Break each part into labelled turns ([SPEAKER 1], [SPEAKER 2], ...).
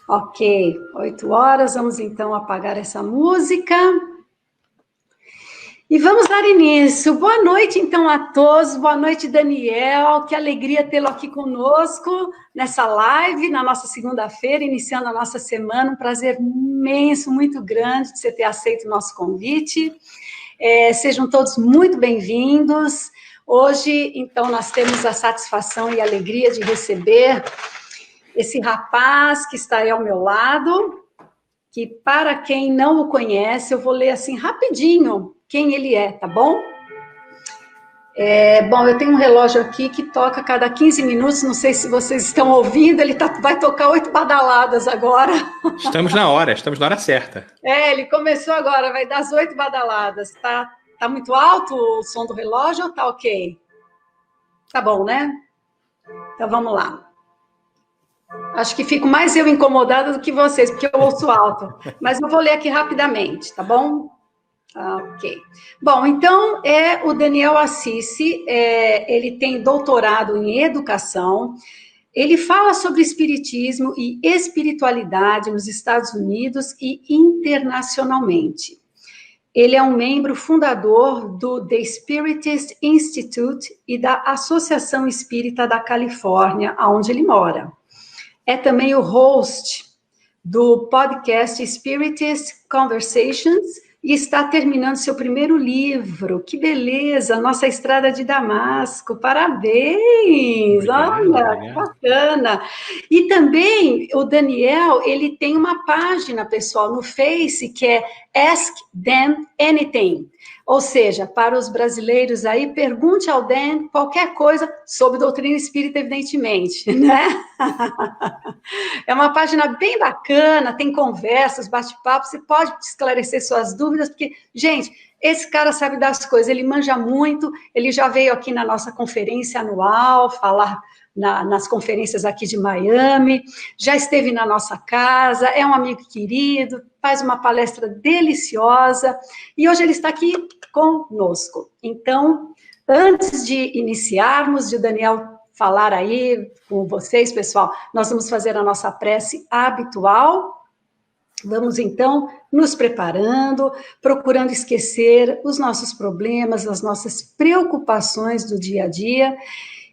[SPEAKER 1] Ok, 8 horas, vamos então apagar essa música. E vamos dar início. Boa noite, então, a todos. Boa noite, Daniel. Que alegria tê-lo aqui conosco nessa live, na nossa segunda-feira, iniciando a nossa semana. Um prazer imenso, muito grande de você ter aceito o nosso convite. Sejam todos muito bem-vindos. Hoje, então, nós temos a satisfação e a alegria de receber esse rapaz que está aí ao meu lado, que para quem não o conhece, eu vou ler assim rapidinho quem ele é, tá bom? Bom, eu tenho um relógio aqui que toca a cada 15 minutos, não sei se vocês estão ouvindo, ele vai tocar 8 badaladas agora.
[SPEAKER 2] Estamos na hora certa.
[SPEAKER 1] Ele começou agora, vai dar as 8 badaladas, tá? Tá muito alto o som do relógio ou tá ok? Tá bom, né? Então vamos lá. Acho que fico mais eu incomodada do que vocês, porque eu ouço alto. Mas eu vou ler aqui rapidamente, tá bom? Ok. Bom, então, o Daniel Assisi, ele tem doutorado em educação, ele fala sobre espiritismo e espiritualidade nos Estados Unidos e internacionalmente. Ele é um membro fundador do The Spiritist Institute e da Associação Espírita da Califórnia, onde ele mora. É também o host do podcast Spiritist Conversations e está terminando seu primeiro livro. Que beleza! Nossa Estrada de Damasco. Parabéns! Olha, que bacana! E também o Daniel, ele tem uma página, pessoal, no Face, que é Ask Them Anything. Ou seja, para os brasileiros aí, pergunte ao Dan qualquer coisa sobre doutrina espírita, evidentemente, né? É uma página bem bacana, tem conversas, bate-papo, você pode esclarecer suas dúvidas, porque, gente, esse cara sabe das coisas, ele manja muito, ele já veio aqui na nossa conferência anual, falar nas conferências aqui de Miami, já esteve na nossa casa, é um amigo querido, faz uma palestra deliciosa, e hoje ele está aqui conosco. Então, antes de iniciarmos, de o Daniel falar aí com vocês, pessoal, nós vamos fazer a nossa prece habitual. Vamos, então, nos preparando, procurando esquecer os nossos problemas, as nossas preocupações do dia a dia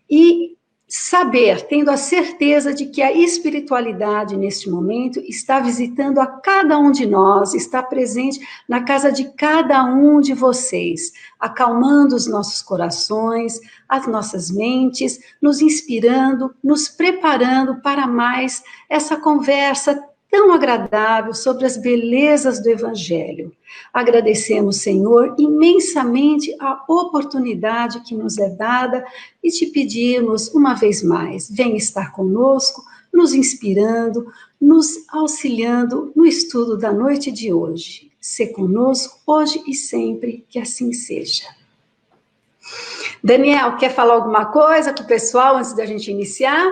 [SPEAKER 1] e saber, tendo a certeza de que a espiritualidade, neste momento, está visitando a cada um de nós, está presente na casa de cada um de vocês, acalmando os nossos corações, as nossas mentes, nos inspirando, nos preparando para mais essa conversa tão agradável sobre as belezas do Evangelho. Agradecemos, Senhor, imensamente a oportunidade que nos é dada e te pedimos uma vez mais, vem estar conosco, nos inspirando, nos auxiliando no estudo da noite de hoje. Se conosco hoje e sempre, que assim seja. Daniel, quer falar alguma coisa com o pessoal antes da gente iniciar?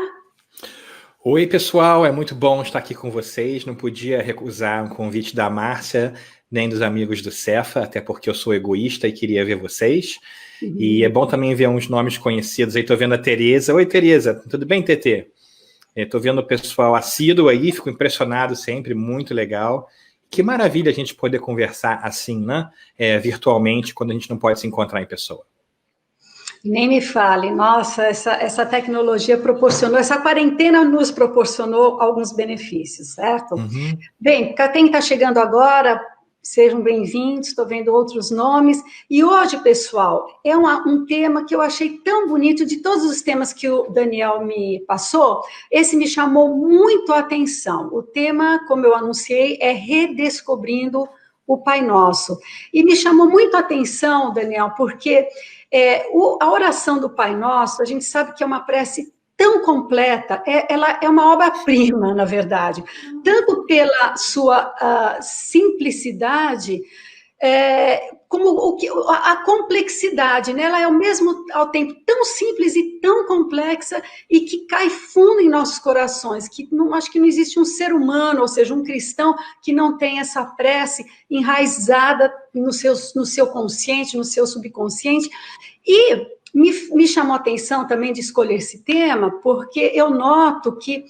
[SPEAKER 2] Oi, pessoal, é muito bom estar aqui com vocês. Não podia recusar um convite da Márcia, nem dos amigos do Cefa, até porque eu sou egoísta e queria ver vocês. E é bom também ver uns nomes conhecidos. Aí estou vendo a Tereza. Oi, Tereza, tudo bem, Tetê? Estou vendo o pessoal assíduo aí, fico impressionado sempre, muito legal. Que maravilha a gente poder conversar assim, né? Virtualmente, quando a gente não pode se encontrar em pessoa.
[SPEAKER 1] Nem me fale, nossa, essa tecnologia proporcionou, essa quarentena nos proporcionou alguns benefícios, certo?
[SPEAKER 2] Uhum.
[SPEAKER 1] Bem, para quem está chegando agora, sejam bem-vindos, estou vendo outros nomes, e hoje, pessoal, é um tema que eu achei tão bonito, de todos os temas que o Daniel me passou, esse me chamou muito a atenção. O tema, como eu anunciei, é Redescobrindo o Pai Nosso. E me chamou muito a atenção, Daniel, porque a oração do Pai Nosso, a gente sabe que é uma prece tão completa, ela é uma obra-prima, na verdade, tanto pela sua simplicidade, como a complexidade, né? Ela é ao tempo tão simples e tão complexa e que cai fundo em nossos corações, que acho que não existe um ser humano, ou seja, um cristão, que não tem essa prece enraizada no seu consciente, no seu subconsciente. E me chamou a atenção também de escolher esse tema, porque eu noto que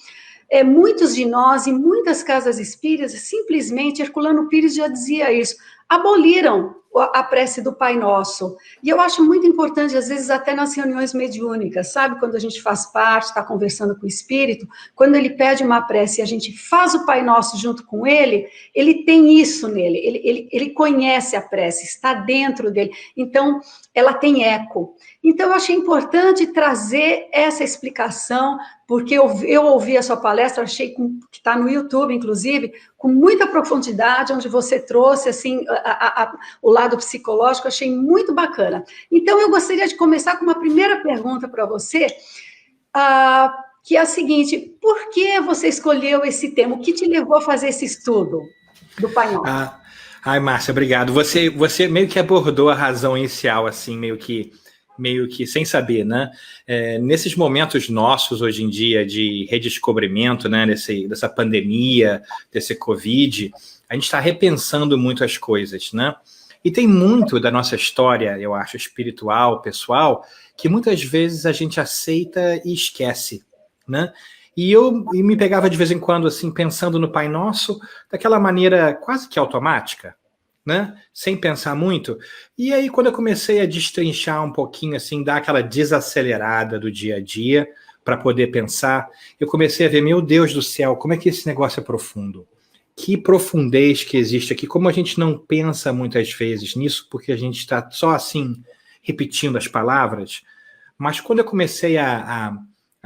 [SPEAKER 1] muitos de nós, em muitas casas espíritas, simplesmente, Herculano Pires já dizia isso, aboliram a prece do Pai Nosso. E eu acho muito importante, às vezes, até nas reuniões mediúnicas, sabe? Quando a gente faz parte, está conversando com o espírito, quando ele pede uma prece e a gente faz o Pai Nosso junto com ele tem isso nele, ele conhece a prece, está dentro dele. Então, ela tem eco. Então, eu achei importante trazer essa explicação, porque eu ouvi a sua palestra, achei que está no YouTube, inclusive, com muita profundidade, onde você trouxe assim o lado psicológico, achei muito bacana. Então, eu gostaria de começar com uma primeira pergunta para você, que é a seguinte: por que você escolheu esse tema? O que te levou a fazer esse estudo do Pai Nosso?
[SPEAKER 2] Ai, Márcia, obrigado. Você meio que abordou a razão inicial, assim, meio que sem saber, né? Nesses momentos nossos, hoje em dia, de redescobrimento, né, dessa pandemia, desse Covid, a gente está repensando muito as coisas, né? E tem muito da nossa história, eu acho, espiritual, pessoal, que muitas vezes a gente aceita e esquece, né? E me pegava de vez em quando, assim, pensando no Pai Nosso, daquela maneira quase que automática, né? Sem pensar muito. E aí, quando eu comecei a destrinchar um pouquinho, assim, dar aquela desacelerada do dia a dia para poder pensar, eu comecei a ver, meu Deus do céu, como é que esse negócio é profundo? Que profundez que existe aqui, como a gente não pensa muitas vezes nisso, porque a gente está só assim, repetindo as palavras. Mas quando eu comecei a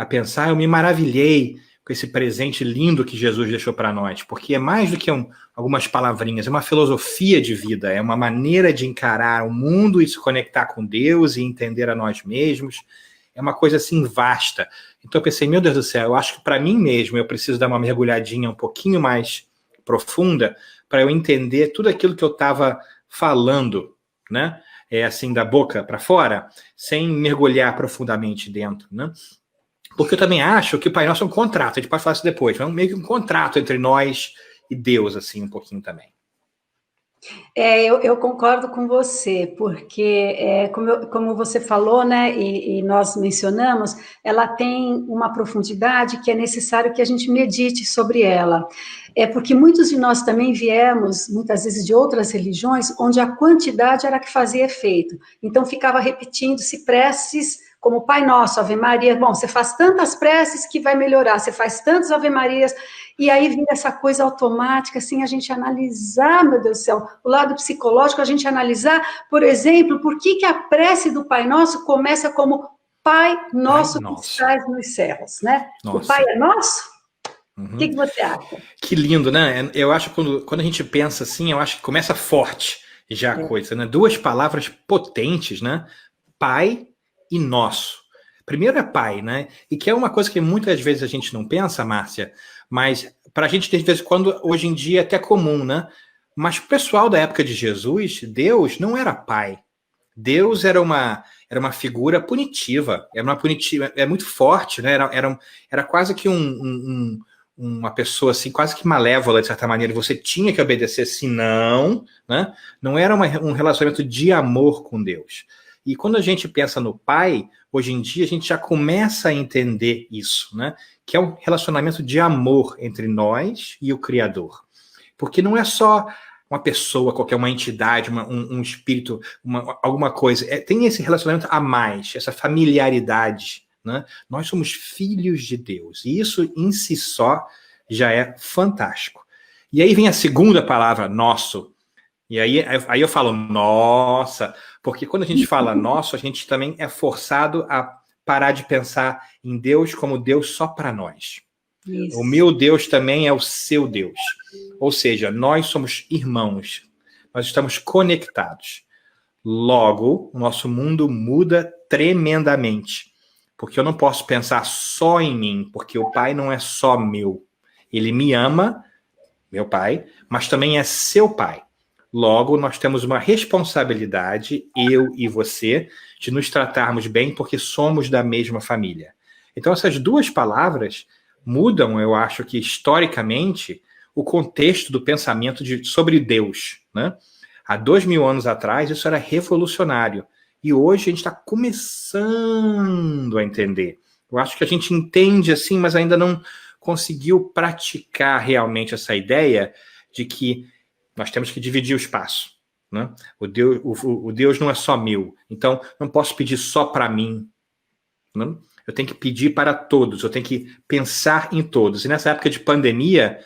[SPEAKER 2] pensar, eu me maravilhei com esse presente lindo que Jesus deixou para nós, porque é mais do que algumas palavrinhas, é uma filosofia de vida, é uma maneira de encarar o mundo e se conectar com Deus e entender a nós mesmos, é uma coisa assim vasta. Então eu pensei, meu Deus do céu, eu acho que para mim mesmo eu preciso dar uma mergulhadinha um pouquinho mais profunda para eu entender tudo aquilo que eu estava falando, né? Assim, da boca para fora, sem mergulhar profundamente dentro, né? Porque eu também acho que o Pai Nosso é um contrato, a gente pode falar isso depois, mas é meio que um contrato entre nós e Deus, assim, um pouquinho também.
[SPEAKER 1] Eu concordo com você, porque, como você falou, né, e nós mencionamos, ela tem uma profundidade que é necessário que a gente medite sobre ela. Porque muitos de nós também viemos, muitas vezes, de outras religiões, onde a quantidade era que fazia efeito. Então, ficava repetindo-se preces como Pai Nosso, Ave Maria. Bom, você faz tantas preces que vai melhorar, você faz tantas Ave Marias, e aí vira essa coisa automática, assim, a gente analisar, meu Deus do céu, o lado psicológico, a gente analisar, por exemplo, por que a prece do Pai Nosso começa como Pai Nosso que estás nos céus, né? Nossa. O Pai é nosso? O que você acha?
[SPEAKER 2] Que lindo, né? Eu acho que quando a gente pensa assim, eu acho que começa forte já a coisa, né? Duas palavras potentes, né? Pai e nosso. Primeiro é pai, né? E que é uma coisa que muitas vezes a gente não pensa, Márcia, mas para a gente, de vez em quando, hoje em dia é até comum, né? Mas o pessoal da época de Jesus, Deus não era pai. Deus era uma figura punitiva, é muito forte, né? Era quase que uma pessoa assim, quase que malévola, de certa maneira, você tinha que obedecer, senão, né? Não era um relacionamento de amor com Deus. E quando a gente pensa no Pai, hoje em dia a gente já começa a entender isso, né? Que é um relacionamento de amor entre nós e o Criador. Porque não é só uma pessoa, uma entidade, um espírito, alguma coisa. Tem esse relacionamento a mais, essa familiaridade, né? Nós somos filhos de Deus. E isso em si só já é fantástico. E aí vem a segunda palavra, nosso. E aí eu falo, nossa, porque quando a gente fala nosso, a gente também é forçado a parar de pensar em Deus como Deus só para nós. Isso. O meu Deus também é o seu Deus. Ou seja, nós somos irmãos, nós estamos conectados. Logo, o nosso mundo muda tremendamente, porque eu não posso pensar só em mim, porque o Pai não é só meu. Ele me ama, meu Pai, mas também é seu Pai. Logo, nós temos uma responsabilidade, eu e você, de nos tratarmos bem porque somos da mesma família. Então, essas duas palavras mudam, eu acho que, historicamente, o contexto do pensamento sobre Deus, né? Há 2000 anos atrás, isso era revolucionário. E hoje a gente está começando a entender. Eu acho que a gente entende assim, mas ainda não conseguiu praticar realmente essa ideia de que nós temos que dividir o espaço, né? O Deus não é só meu, então não posso pedir só para mim, né? Eu tenho que pedir para todos, eu tenho que pensar em todos. E nessa época de pandemia,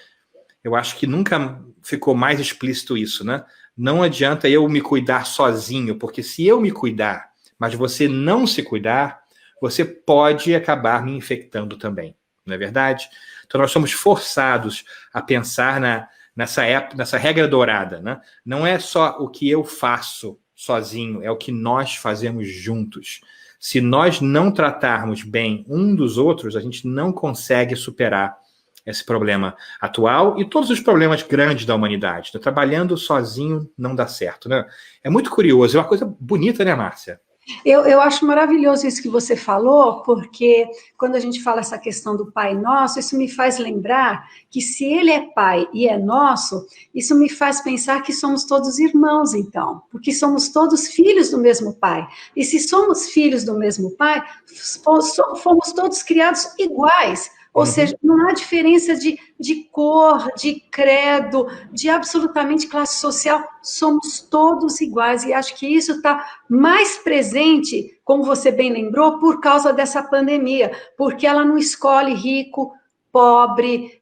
[SPEAKER 2] eu acho que nunca ficou mais explícito isso, né? Não adianta eu me cuidar sozinho, porque se eu me cuidar, mas você não se cuidar, você pode acabar me infectando também, não é verdade? Então nós somos forçados a pensar nessa regra dourada, né? Não é só o que eu faço sozinho, é o que nós fazemos juntos. Se nós não tratarmos bem um dos outros, a gente não consegue superar esse problema atual e todos os problemas grandes da humanidade. Trabalhando sozinho não dá certo, né? É muito curioso, é uma coisa bonita, né, Márcia?
[SPEAKER 1] Eu acho maravilhoso isso que você falou, porque quando a gente fala essa questão do Pai Nosso, isso me faz lembrar que se Ele é Pai e é nosso, isso me faz pensar que somos todos irmãos, então, porque somos todos filhos do mesmo Pai. E se somos filhos do mesmo Pai, fomos todos criados iguais. Ou seja, não há diferença de cor, de credo, de absolutamente classe social. Somos todos iguais. E acho que isso está mais presente, como você bem lembrou, por causa dessa pandemia. Porque ela não escolhe rico, pobre,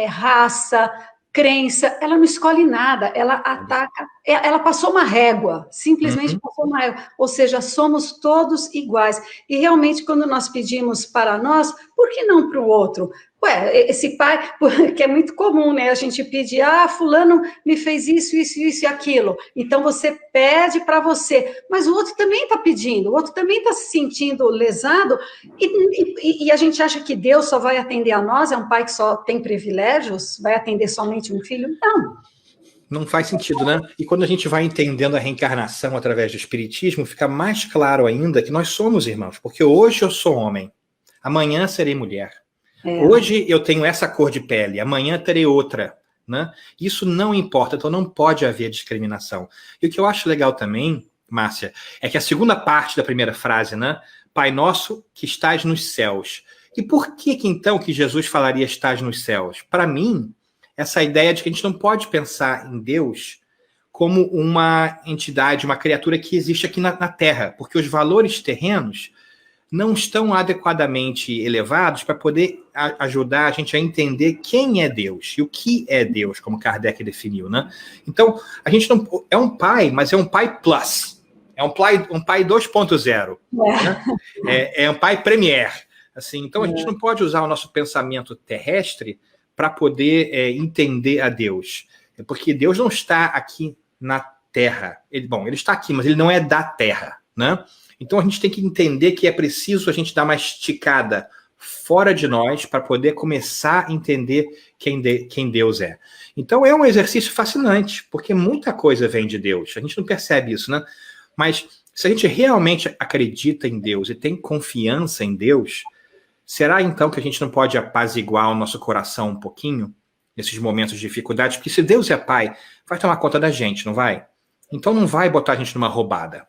[SPEAKER 1] raça, crença. Ela não escolhe nada. Ela ataca. Ela passou uma régua. Simplesmente passou uma régua. Ou seja, somos todos iguais. E realmente, quando nós pedimos para nós, por que não para o outro? Ué, esse pai, que é muito comum, né? A gente pedir, fulano me fez isso, isso, isso e aquilo. Então, você pede para você. Mas o outro também está pedindo, o outro também está se sentindo lesado. E a gente acha que Deus só vai atender a nós, é um pai que só tem privilégios, vai atender somente um filho? Não.
[SPEAKER 2] Não faz sentido, né? E quando a gente vai entendendo a reencarnação através do espiritismo, fica mais claro ainda que nós somos irmãos. Porque hoje eu sou homem, amanhã serei mulher. Hoje eu tenho essa cor de pele, amanhã terei outra, né? Isso não importa, então não pode haver discriminação. E o que eu acho legal também, Márcia, é que a segunda parte da primeira frase, né? Pai nosso que estás nos céus. E por que então que Jesus falaria estás nos céus? Para mim, essa ideia de que a gente não pode pensar em Deus como uma entidade, uma criatura que existe aqui na Terra, porque os valores terrenos não estão adequadamente elevados para poder ajudar a gente a entender quem é Deus e o que é Deus, como Kardec definiu, né? Então, a gente não é um pai, mas é um pai plus, é um pai 2.0, né? É um pai premier, assim. Então, a gente não pode usar o nosso pensamento terrestre para poder entender a Deus, porque Deus não está aqui na Terra. Ele está aqui, mas ele não é da Terra, né? Então a gente tem que entender que é preciso a gente dar uma esticada fora de nós para poder começar a entender quem Deus é. Então é um exercício fascinante, porque muita coisa vem de Deus. A gente não percebe isso, né? Mas se a gente realmente acredita em Deus e tem confiança em Deus, será então que a gente não pode apaziguar o nosso coração um pouquinho nesses momentos de dificuldade? Porque se Deus é Pai, vai tomar conta da gente, não vai? Então não vai botar a gente numa roubada.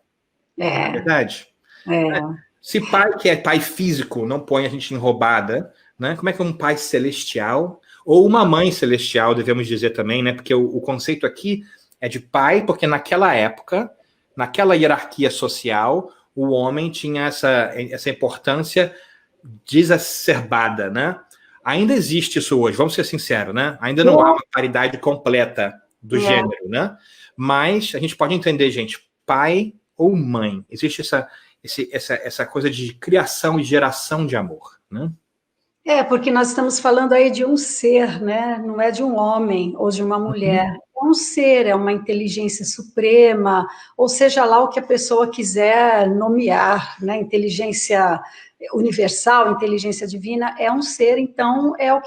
[SPEAKER 2] É verdade? Se pai que é pai físico não põe a gente em roubada, né? Como é que um pai celestial, ou uma mãe celestial, devemos dizer também, né? Porque o conceito aqui é de pai, porque naquela época, naquela hierarquia social, o homem tinha essa importância desacerbada, né? Ainda existe isso hoje, vamos ser sinceros, né? Ainda não há uma paridade completa do gênero, né? Mas a gente pode entender, gente, pai ou mãe. Existe essa coisa de criação e geração de amor, né?
[SPEAKER 1] Porque nós estamos falando aí de um ser, né? Não é de um homem ou de uma mulher. É um ser, é uma inteligência suprema, ou seja lá o que a pessoa quiser nomear, né? Inteligência universal, inteligência divina, é um ser, então é o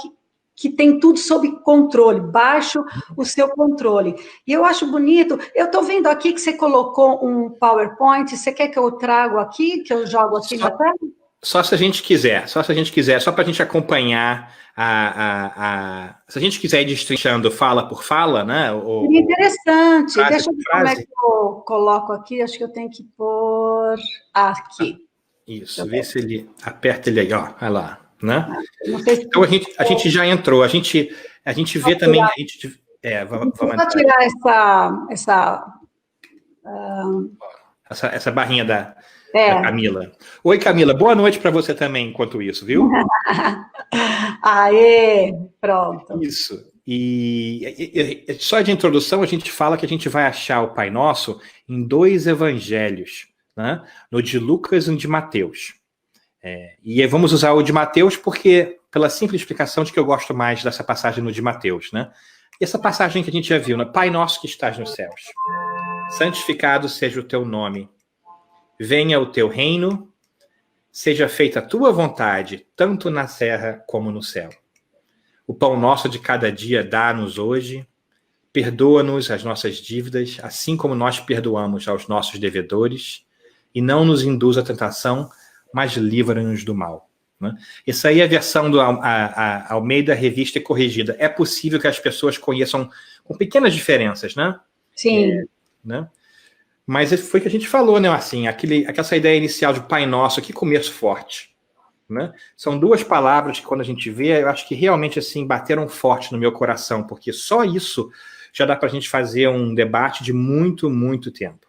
[SPEAKER 1] que tem tudo sob controle, baixo o seu controle. E eu acho bonito, eu estou vendo aqui que você colocou um PowerPoint, você quer que eu trago aqui, que eu jogo aqui na tela?
[SPEAKER 2] Só se a gente quiser, só para a gente acompanhar se a gente quiser ir destrinchando fala por fala, né?
[SPEAKER 1] Seria interessante, deixa eu ver como é que eu coloco aqui, acho que eu tenho que pôr aqui.
[SPEAKER 2] Isso, vê se ele aperta ele aí, ó, olha lá. né?
[SPEAKER 1] Não sei se
[SPEAKER 2] Então a gente já entrou, a gente vê também... vamos
[SPEAKER 1] só tirar
[SPEAKER 2] essa barrinha da
[SPEAKER 1] É.
[SPEAKER 2] Camila. Oi, Camila, boa noite para você também, enquanto isso, viu?
[SPEAKER 1] Aê, pronto.
[SPEAKER 2] Isso. E só de introdução, a gente fala que a gente vai achar o Pai Nosso em 2 evangelhos, né? No de Lucas e no de Mateus. E vamos usar o de Mateus porque, pela simples explicação de que eu gosto mais dessa passagem no de Mateus, né? E essa passagem que a gente já viu, né? Pai Nosso que estás nos céus, santificado seja o teu nome, venha o teu reino, seja feita a tua vontade, tanto na terra como no céu. O pão nosso de cada dia dá-nos hoje, perdoa-nos as nossas dívidas, assim como nós perdoamos aos nossos devedores, e não nos induz à tentação, mas livra-nos do mal. Né? Essa aí é a versão do Almeida Revista e Corrigida. É possível que as pessoas conheçam com pequenas diferenças, né?
[SPEAKER 1] Sim.
[SPEAKER 2] Né? Mas foi o que a gente falou, né? Assim, aquela ideia inicial de Pai Nosso, que começo forte. Né? São 2 palavras que, quando a gente vê, eu acho que realmente assim bateram forte no meu coração, porque só isso já dá para a gente fazer um debate de muito, muito tempo.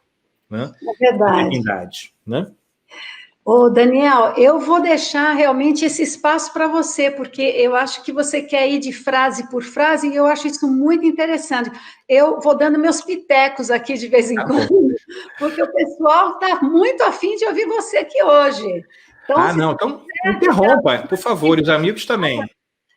[SPEAKER 2] Né?
[SPEAKER 1] É verdade.
[SPEAKER 2] Divindade, né?
[SPEAKER 1] Ô, Daniel, eu vou deixar realmente esse espaço para você, porque eu acho que você quer ir de frase por frase e eu acho isso muito interessante. Eu vou dando meus pitecos aqui de vez em quando, porque o pessoal está muito afim de ouvir você aqui hoje. Então,
[SPEAKER 2] não, então interrompa, por favor, e os amigos também.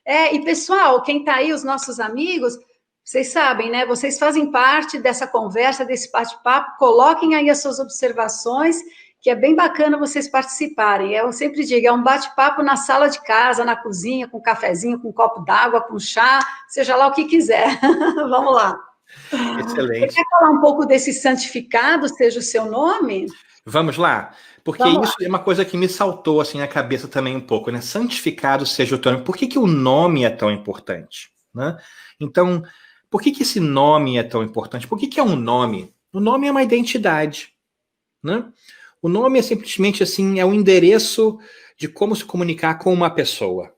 [SPEAKER 1] E pessoal, quem está aí, os nossos amigos, vocês sabem, né? Vocês fazem parte dessa conversa, desse bate-papo, coloquem aí as suas observações, que é bem bacana vocês participarem. Eu sempre digo, é um bate-papo na sala de casa, na cozinha, com um cafezinho, com um copo d'água, com chá, seja lá o que quiser. Vamos lá.
[SPEAKER 2] Excelente.
[SPEAKER 1] Você quer falar um pouco desse santificado, seja o seu nome?
[SPEAKER 2] Vamos lá? Porque isso é uma coisa que me saltou assim na cabeça também um pouco, né? Santificado seja o teu nome. Por que o nome é tão importante? Né? Então, por que esse nome é tão importante? Por que é um nome? O nome é uma identidade. Né? O nome é simplesmente assim, é um endereço de como se comunicar com uma pessoa.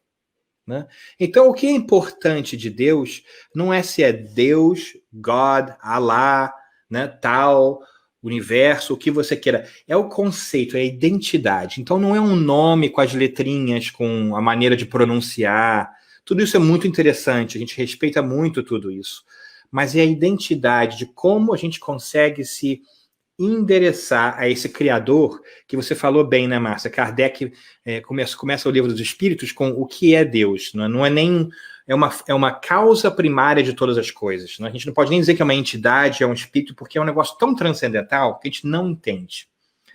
[SPEAKER 2] Né? Então, o que é importante de Deus não é se é Deus, God, Allah, né, tal, universo, o que você queira. É o conceito, é a identidade. Então, não é um nome com as letrinhas, com a maneira de pronunciar. Tudo isso é muito interessante, a gente respeita muito tudo isso. Mas é a identidade de como a gente consegue se endereçar a esse criador, que você falou bem, né, Márcia? Kardec começa o livro dos Espíritos com o que é Deus. Não é nem... É uma causa primária de todas as coisas. Né? A gente não pode nem dizer que é uma entidade, é um espírito, porque é um negócio tão transcendental que a gente não entende.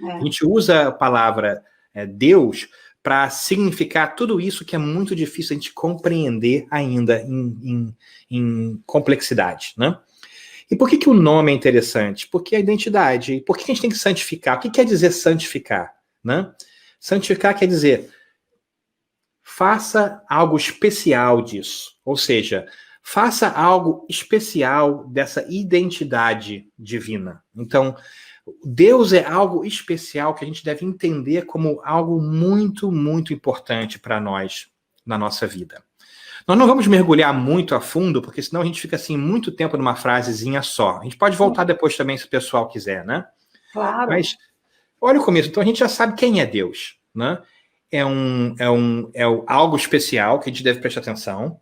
[SPEAKER 2] A gente usa a palavra Deus para significar tudo isso que é muito difícil a gente compreender ainda em complexidade, né? E por que o nome é interessante? Porque a identidade. Por que a gente tem que santificar? O que quer dizer santificar? Né? Santificar quer dizer faça algo especial disso. Ou seja, faça algo especial dessa identidade divina. Então, Deus é algo especial que a gente deve entender como algo muito, muito importante para nós na nossa vida. Nós não vamos mergulhar muito a fundo, porque senão a gente fica assim muito tempo numa frasezinha só. A gente pode voltar depois também, se o pessoal quiser, né?
[SPEAKER 1] Claro.
[SPEAKER 2] Mas olha o começo. Então a gente já sabe quem é Deus, né? É algo especial que a gente deve prestar atenção.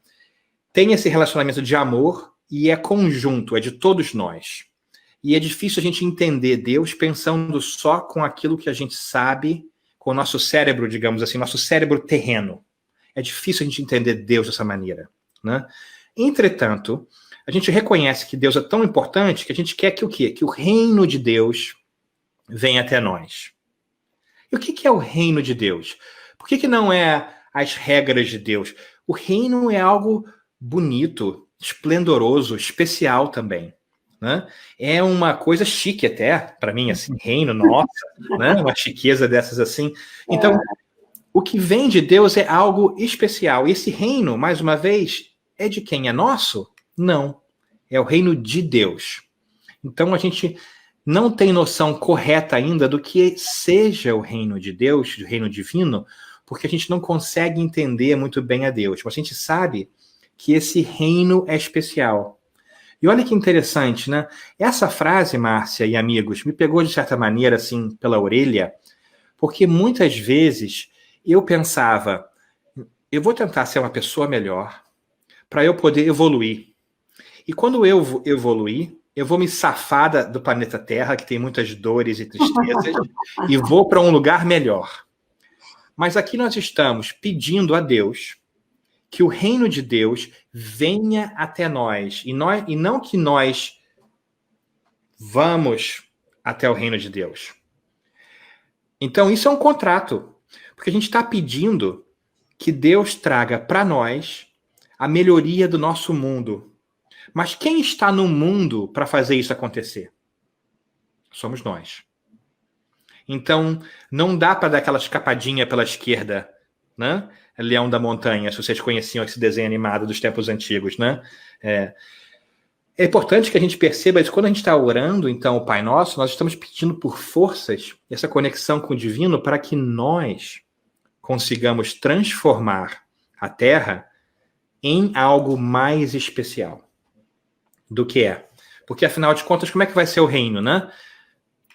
[SPEAKER 2] Tem esse relacionamento de amor e é conjunto, é de todos nós. E é difícil a gente entender Deus pensando só com aquilo que a gente sabe, com o nosso cérebro, digamos assim, nosso cérebro terreno. É difícil a gente entender Deus dessa maneira. Né? Entretanto, a gente reconhece que Deus é tão importante que a gente quer que o quê? Que o reino de Deus venha até nós. E o que é o reino de Deus? Por que não é as regras de Deus? O reino é algo bonito, esplendoroso, especial também. Né? É uma coisa chique até, para mim, assim, reino, nossa, né? Uma chiqueza dessas assim. Então, o que vem de Deus é algo especial. E esse reino, mais uma vez, é de quem? É nosso? Não. É o reino de Deus. Então, a gente não tem noção correta ainda do que seja o reino de Deus, o reino divino, porque a gente não consegue entender muito bem a Deus. Mas a gente sabe que esse reino é especial. E olha que interessante, né? Essa frase, Márcia e amigos, me pegou de certa maneira, assim, pela orelha, porque muitas vezes eu pensava, eu vou tentar ser uma pessoa melhor para eu poder evoluir. E quando eu evoluir, eu vou me safar do planeta Terra, que tem muitas dores e tristezas, e vou para um lugar melhor. Mas aqui nós estamos pedindo a Deus que o reino de Deus venha até nós, e não que nós vamos até o reino de Deus. Então isso é um contrato, porque a gente está pedindo que Deus traga para nós a melhoria do nosso mundo. Mas quem está no mundo para fazer isso acontecer? Somos nós. Então, não dá para dar aquela escapadinha pela esquerda, né? Leão da Montanha, se vocês conheciam esse desenho animado dos tempos antigos, né? É importante que a gente perceba isso. Quando a gente está orando, então, o Pai Nosso, nós estamos pedindo por forças, essa conexão com o divino, para que nós consigamos transformar a Terra em algo mais especial do que é. Porque, afinal de contas, como é que vai ser o reino, né?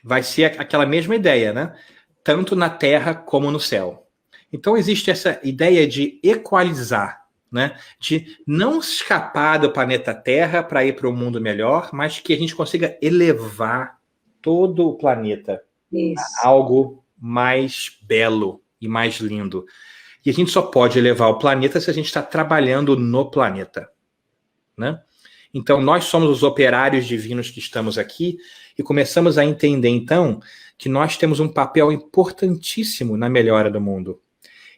[SPEAKER 2] Vai ser aquela mesma ideia, né? Tanto na Terra como no céu. Então, existe essa ideia de equalizar, né? De não escapar do planeta Terra para ir para um mundo melhor, mas que a gente consiga elevar todo o planeta a algo mais belo e mais lindo. E a gente só pode elevar o planeta se a gente está trabalhando no planeta, né? Então, nós somos os operários divinos que estamos aqui e começamos a entender, então, que nós temos um papel importantíssimo na melhora do mundo.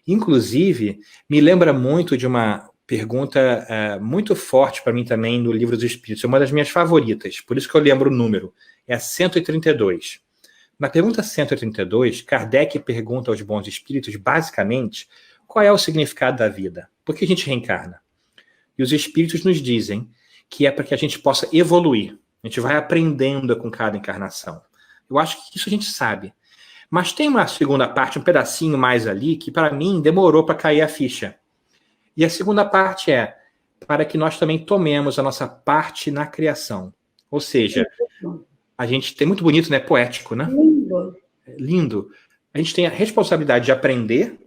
[SPEAKER 2] Inclusive, me lembra muito de uma pergunta muito forte para mim também no Livro dos Espíritos, é uma das minhas favoritas, por isso que eu lembro o número, é a 132. Na pergunta 132, Kardec pergunta aos bons espíritos, basicamente, qual é o significado da vida? Por que a gente reencarna? E os espíritos nos dizem que é para que a gente possa evoluir. A gente vai aprendendo com cada encarnação. Eu acho que isso a gente sabe. Mas tem uma segunda parte, um pedacinho mais ali, que para mim demorou para cair a ficha. E a segunda parte é para que nós também tomemos a nossa parte na criação. Ou seja, a gente tem muito bonito, né? Poético, né?
[SPEAKER 1] Lindo.
[SPEAKER 2] Lindo. A gente tem a responsabilidade de aprender,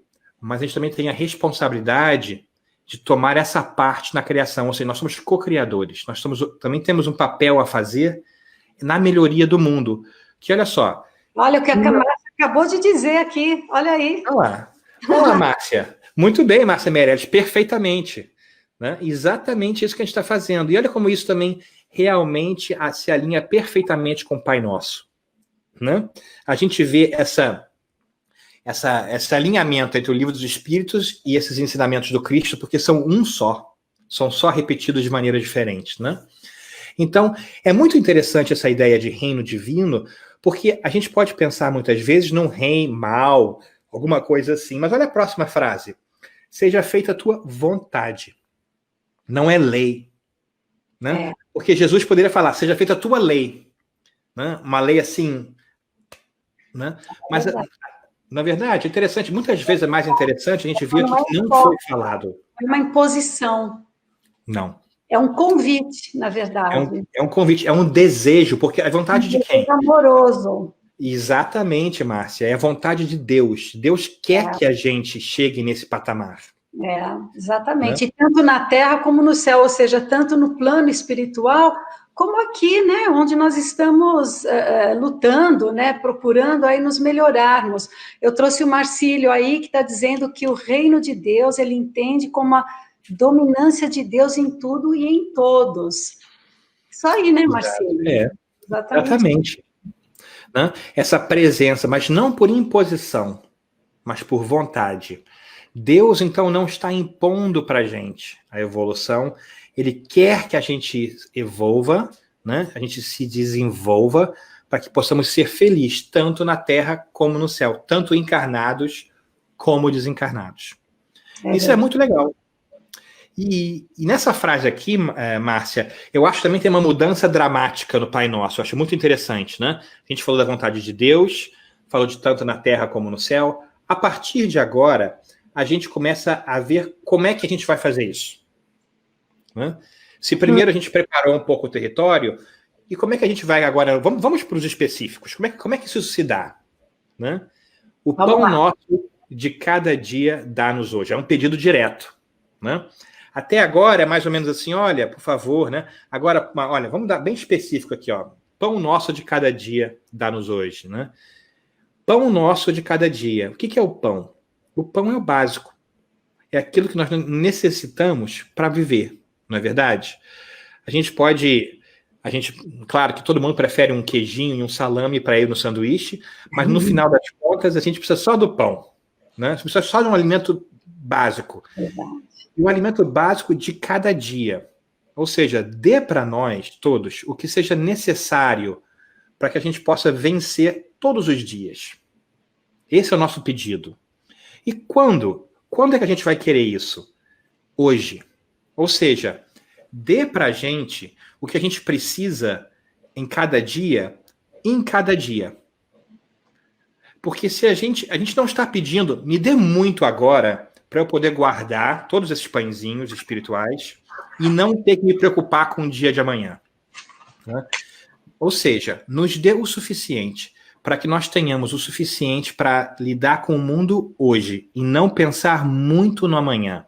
[SPEAKER 2] mas a gente também tem a responsabilidade de tomar essa parte na criação, ou seja, nós somos co-criadores, também temos um papel a fazer na melhoria do mundo, que olha só...
[SPEAKER 1] Olha o que a Márcia acabou de dizer aqui, olha aí.
[SPEAKER 2] Olha lá, Márcia. Muito bem, Márcia Meirelles, perfeitamente. Né? Exatamente isso que a gente está fazendo. E olha como isso também realmente se alinha perfeitamente com o Pai Nosso. Né? A gente vê esse alinhamento entre o Livro dos Espíritos e esses ensinamentos do Cristo, porque são um só. São só repetidos de maneiras diferentes, né? Então, é muito interessante essa ideia de reino divino, porque a gente pode pensar muitas vezes num reino mal, alguma coisa assim. Mas olha a próxima frase. Seja feita a tua vontade. Não é lei. Né? Porque Jesus poderia falar, seja feita a tua lei. Né? Uma lei assim... Né? Mas... Na verdade, é interessante, muitas vezes é mais interessante a gente ver o que não foi falado.
[SPEAKER 1] É uma imposição.
[SPEAKER 2] Não.
[SPEAKER 1] É um convite, na verdade.
[SPEAKER 2] É um convite, é um desejo, porque a vontade de quem?
[SPEAKER 1] É amoroso.
[SPEAKER 2] Exatamente, Márcia, é a vontade de Deus. Deus quer que a gente chegue nesse patamar.
[SPEAKER 1] Exatamente. Né? E tanto na Terra como no céu, ou seja, tanto no plano espiritual como aqui, né, onde nós estamos lutando, né, procurando aí nos melhorarmos. Eu trouxe o Marcílio aí, que está dizendo que o reino de Deus, ele entende como a dominância de Deus em tudo e em todos. Isso aí, né, Marcílio?
[SPEAKER 2] Exatamente. Né? Essa presença, mas não por imposição, mas por vontade. Deus, então, não está impondo para a gente a evolução. Ele quer que a gente evolva, né? A gente se desenvolva para que possamos ser felizes, tanto na Terra como no céu, tanto encarnados como desencarnados. Isso é muito legal. E nessa frase aqui, Márcia, eu acho que também tem uma mudança dramática no Pai Nosso. Eu acho muito interessante, né? A gente falou da vontade de Deus, falou de tanto na Terra como no céu. A partir de agora, a gente começa a ver como é que a gente vai fazer isso. Né? Se primeiro a gente preparou um pouco o território, e como é que a gente vai agora? Vamos para os específicos. Como é que isso se dá? Né? O pão nosso de cada dia dá-nos hoje. É um pedido direto. Né? Até agora é mais ou menos assim, olha, por favor, né? Agora, olha, vamos dar bem específico aqui, ó. Pão nosso de cada dia dá-nos hoje, né? Pão nosso de cada dia. O que é o pão? O pão é o básico. É aquilo que nós necessitamos para viver, não é verdade? Claro que todo mundo prefere um queijinho e um salame para ir no sanduíche, mas no final das contas a gente precisa só do pão, né? A gente precisa só de um alimento básico. E um alimento básico de cada dia. Ou seja, dê para nós todos o que seja necessário para que a gente possa vencer todos os dias. Esse é o nosso pedido. E quando? Quando é que a gente vai querer isso? Hoje. Ou seja, dê para a gente o que a gente precisa em cada dia. Porque se a gente não está pedindo, me dê muito agora para eu poder guardar todos esses pãezinhos espirituais e não ter que me preocupar com o dia de amanhã. Né? Ou seja, nos dê o suficiente para que nós tenhamos o suficiente para lidar com o mundo hoje e não pensar muito no amanhã.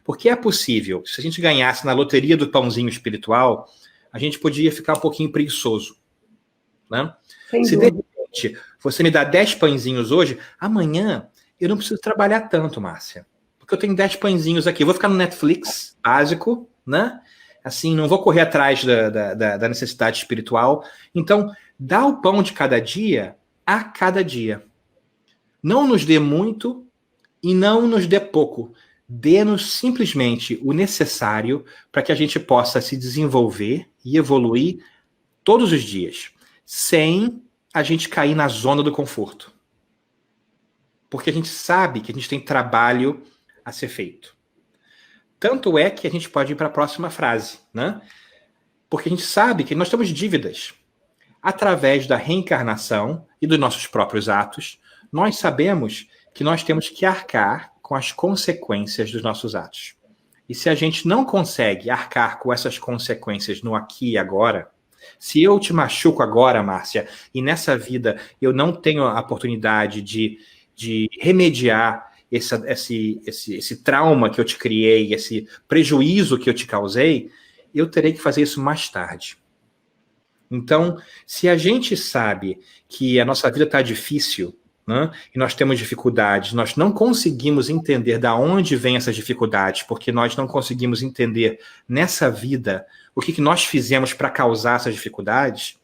[SPEAKER 2] Porque é possível, se a gente ganhasse na loteria do pãozinho espiritual, a gente podia ficar um pouquinho preguiçoso. Né? Se de repente você me dá 10 pãezinhos hoje, amanhã eu não preciso trabalhar tanto, Márcia. Porque eu tenho 10 pãezinhos aqui. Eu vou ficar no Netflix básico, né? Assim, não vou correr atrás da necessidade espiritual. Então, dá o pão de cada dia a cada dia. Não nos dê muito e não nos dê pouco. Dê-nos simplesmente o necessário para que a gente possa se desenvolver e evoluir todos os dias, sem a gente cair na zona do conforto. Porque a gente sabe que a gente tem trabalho a ser feito. Tanto é que a gente pode ir para a próxima frase, né? Porque a gente sabe que nós temos dívidas. Através da reencarnação e dos nossos próprios atos, nós sabemos que nós temos que arcar com as consequências dos nossos atos. E se a gente não consegue arcar com essas consequências no aqui e agora, se eu te machuco agora, Márcia, e nessa vida eu não tenho a oportunidade de remediar esse trauma que eu te criei, esse prejuízo que eu te causei, eu terei que fazer isso mais tarde. Então, se a gente sabe que a nossa vida está difícil, né, e nós temos dificuldades, nós não conseguimos entender de onde vêm essas dificuldades, porque nós não conseguimos entender nessa vida o que nós fizemos para causar essas dificuldades,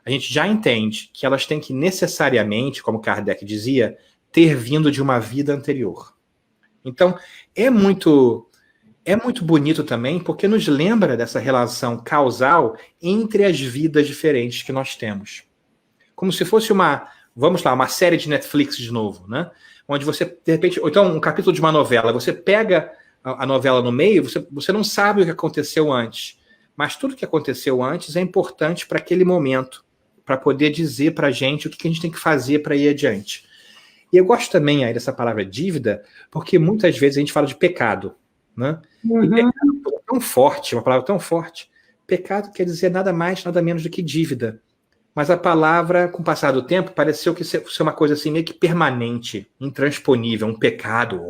[SPEAKER 2] a gente já entende que elas têm que necessariamente, como Kardec dizia, ter vindo de uma vida anterior. Então, é muito bonito também, porque nos lembra dessa relação causal entre as vidas diferentes que nós temos. Como se fosse uma série de Netflix de novo, né? Onde você, de repente, ou então um capítulo de uma novela, você pega a novela no meio, você não sabe o que aconteceu antes, mas tudo que aconteceu antes é importante para aquele momento, para poder dizer para a gente o que a gente tem que fazer para ir adiante. E eu gosto também aí dessa palavra dívida, porque muitas vezes a gente fala de pecado, né? Uhum. E pecado é uma coisa tão forte, uma palavra tão forte. Pecado quer dizer nada mais, nada menos do que dívida. Mas a palavra, com o passar do tempo, pareceu que ser uma coisa assim meio que permanente, intransponível, um pecado.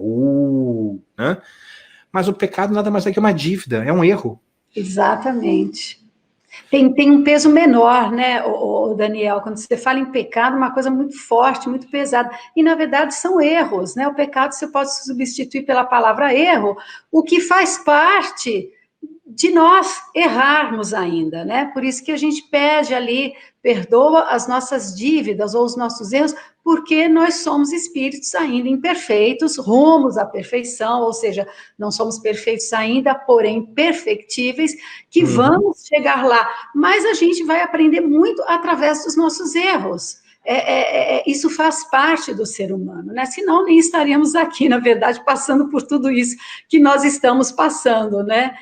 [SPEAKER 2] Né? Mas o pecado nada mais é que uma dívida, é um erro.
[SPEAKER 1] Exatamente. Tem um peso menor, né, o Daniel? Quando você fala em pecado, uma coisa muito forte, muito pesada. E, na verdade, são erros, né? O pecado você pode substituir pela palavra erro, o que faz parte de nós errarmos ainda, né? Por isso que a gente pede ali, perdoa as nossas dívidas ou os nossos erros, porque nós somos espíritos ainda imperfeitos, rumos à perfeição, ou seja, não somos perfeitos ainda, porém perfectíveis, que vamos chegar lá. Mas a gente vai aprender muito através dos nossos erros. Isso faz parte do ser humano, né? Senão nem estaríamos aqui, na verdade, passando por tudo isso que nós estamos passando, né?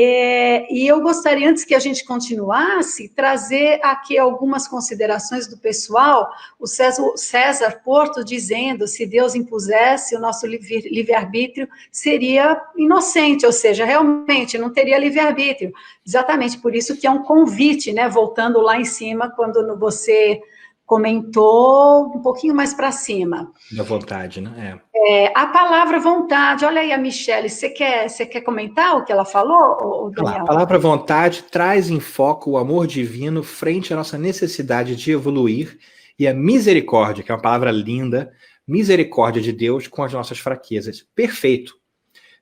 [SPEAKER 1] E eu gostaria, antes que a gente continuasse, trazer aqui algumas considerações do pessoal. O César Porto dizendo, se Deus impusesse o nosso livre-arbítrio, seria inocente, ou seja, realmente não teria livre-arbítrio. Exatamente, por isso que é um convite, né? Voltando lá em cima, quando você comentou um pouquinho mais para cima.
[SPEAKER 2] Da vontade, né?
[SPEAKER 1] A palavra vontade, olha aí a Michele, você quer comentar o que ela falou, Daniel?
[SPEAKER 2] A palavra vontade traz em foco o amor divino frente à nossa necessidade de evoluir e a misericórdia, que é uma palavra linda, misericórdia de Deus com as nossas fraquezas. Perfeito.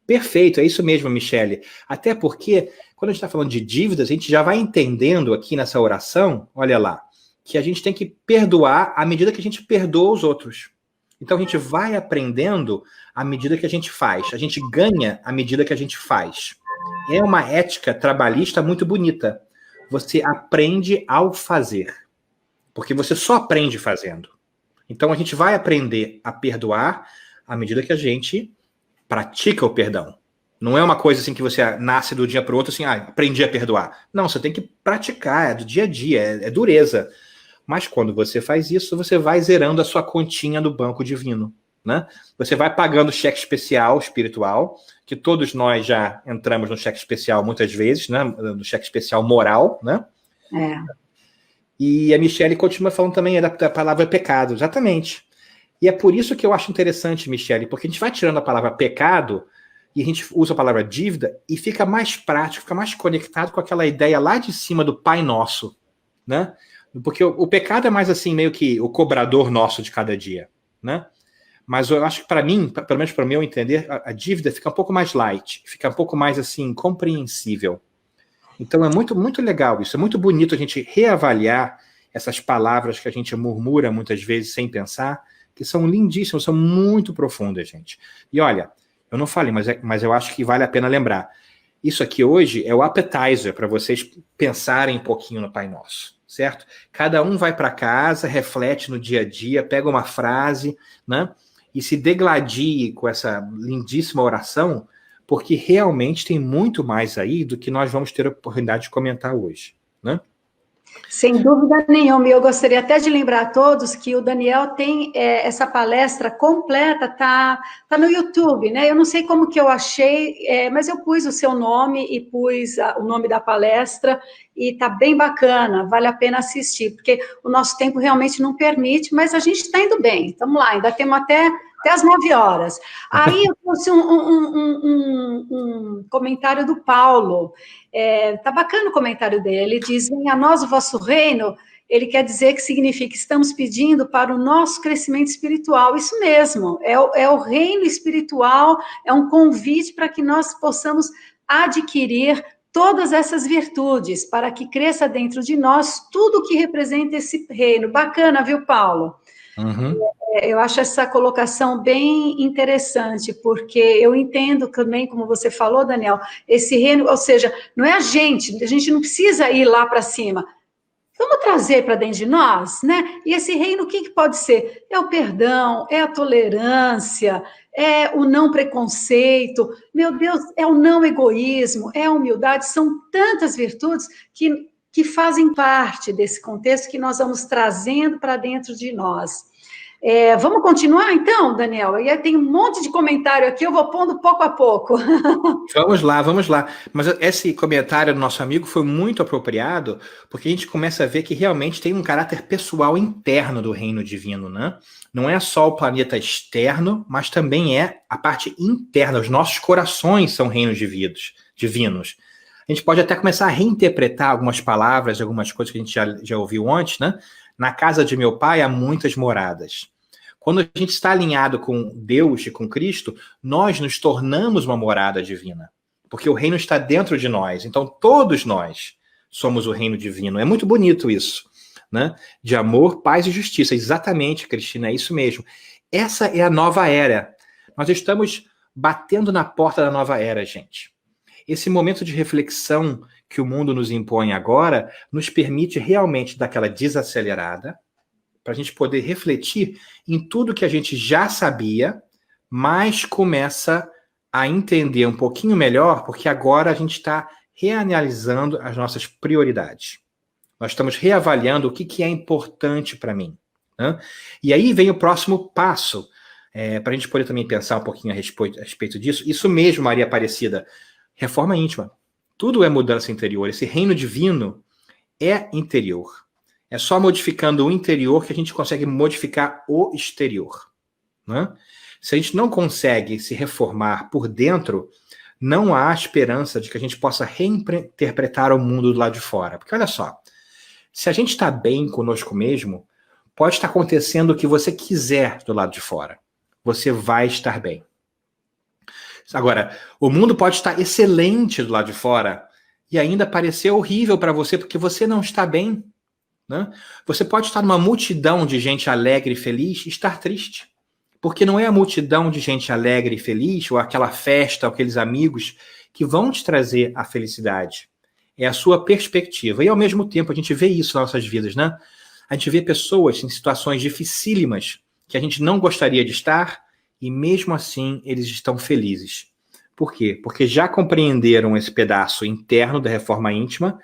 [SPEAKER 2] Perfeito, é isso mesmo, Michele. Até porque, quando a gente está falando de dívidas, a gente já vai entendendo aqui nessa oração, olha lá, que a gente tem que perdoar à medida que a gente perdoa os outros. Então a gente vai aprendendo à medida que a gente faz. A gente ganha à medida que a gente faz. É uma ética trabalhista muito bonita. Você aprende ao fazer. Porque você só aprende fazendo. Então a gente vai aprender a perdoar à medida que a gente pratica o perdão. Não é uma coisa assim que você nasce do dia para o outro assim, aprendi a perdoar. Não, você tem que praticar, é do dia a dia, é dureza. Mas quando você faz isso, você vai zerando a sua continha do banco divino, né? Você vai pagando cheque especial, espiritual, que todos nós já entramos no cheque especial muitas vezes, né? No cheque especial moral, né? E a Michele continua falando também da palavra pecado, exatamente. E é por isso que eu acho interessante, Michele, porque a gente vai tirando a palavra pecado e a gente usa a palavra dívida e fica mais prático, fica mais conectado com aquela ideia lá de cima do Pai Nosso, né? Porque o pecado é mais assim, meio que o cobrador nosso de cada dia, né? Mas eu acho que para mim, pelo menos para o meu entender, a dívida fica um pouco mais light, fica um pouco mais assim, compreensível. Então é muito, muito legal isso, é muito bonito a gente reavaliar essas palavras que a gente murmura muitas vezes sem pensar, que são lindíssimas, são muito profundas, gente. E olha, eu não falei, mas eu acho que vale a pena lembrar. Isso aqui hoje é o appetizer para vocês pensarem um pouquinho no Pai Nosso. Certo? Cada um vai para casa, reflete no dia a dia, pega uma frase, né? E se degladie com essa lindíssima oração, porque realmente tem muito mais aí do que nós vamos ter a oportunidade de comentar hoje, né?
[SPEAKER 1] Sem dúvida nenhuma, e eu gostaria até de lembrar a todos que o Daniel tem essa palestra completa, tá no YouTube, né? Eu não sei como que eu achei, mas eu pus o seu nome e pus o nome da palestra, e tá bem bacana, vale a pena assistir, porque o nosso tempo realmente não permite, mas a gente está indo bem, estamos lá, ainda temos até às 9 horas. Aí eu trouxe um comentário do Paulo. Tá bacana o comentário dele. Ele diz: venha a nós o vosso reino. Ele quer dizer que significa que estamos pedindo para o nosso crescimento espiritual. Isso mesmo, é o reino espiritual, é um convite para que nós possamos adquirir todas essas virtudes, para que cresça dentro de nós tudo que representa esse reino. Bacana, viu, Paulo?
[SPEAKER 2] Uhum.
[SPEAKER 1] Eu acho essa colocação bem interessante, porque eu entendo também, como você falou, Daniel, esse reino, ou seja, não é a gente não precisa ir lá para cima, vamos trazer para dentro de nós, né? E esse reino, o que pode ser? É o perdão, é a tolerância, é o não preconceito, meu Deus, é o não egoísmo, é a humildade, são tantas virtudes que fazem parte desse contexto que nós vamos trazendo para dentro de nós. Vamos continuar, então, Daniel? E aí tem um monte de comentário aqui, eu vou pondo pouco a pouco.
[SPEAKER 2] Vamos lá, vamos lá. Mas esse comentário do nosso amigo foi muito apropriado, porque a gente começa a ver que realmente tem um caráter pessoal interno do reino divino, né? Não é só o planeta externo, mas também é a parte interna. Os nossos corações são reinos divinos. A gente pode até começar a reinterpretar algumas palavras, algumas coisas que a gente já ouviu antes, né? Na casa de meu pai há muitas moradas. Quando a gente está alinhado com Deus e com Cristo, nós nos tornamos uma morada divina. Porque o reino está dentro de nós. Então, todos nós somos o reino divino. É muito bonito isso, né? De amor, paz e justiça. Exatamente, Cristina, é isso mesmo. Essa é a nova era. Nós estamos batendo na porta da nova era, gente. Esse momento de reflexão que o mundo nos impõe agora nos permite realmente dar aquela desacelerada para a gente poder refletir em tudo que a gente já sabia, mas começa a entender um pouquinho melhor, porque agora a gente está reanalisando as nossas prioridades. Nós estamos reavaliando o que é importante para mim. Né? E aí vem o próximo passo, para a gente poder também pensar um pouquinho a respeito disso. Isso mesmo, Maria Aparecida, reforma íntima. Tudo é mudança interior. Esse reino divino é interior. É só modificando o interior que a gente consegue modificar o exterior. Né? Se a gente não consegue se reformar por dentro, não há esperança de que a gente possa reinterpretar o mundo do lado de fora. Porque olha só, se a gente está bem conosco mesmo, pode estar acontecendo o que você quiser do lado de fora. Você vai estar bem. Agora, o mundo pode estar excelente do lado de fora e ainda parecer horrível para você porque você não está bem. Né? Você pode estar numa multidão de gente alegre e feliz e estar triste. Porque não é a multidão de gente alegre e feliz, ou aquela festa, ou aqueles amigos, que vão te trazer a felicidade. É a sua perspectiva. E ao mesmo tempo a gente vê isso nas nossas vidas, né? A gente vê pessoas em situações dificílimas que a gente não gostaria de estar e mesmo assim eles estão felizes. Por quê? Porque já compreenderam esse pedaço interno da reforma íntima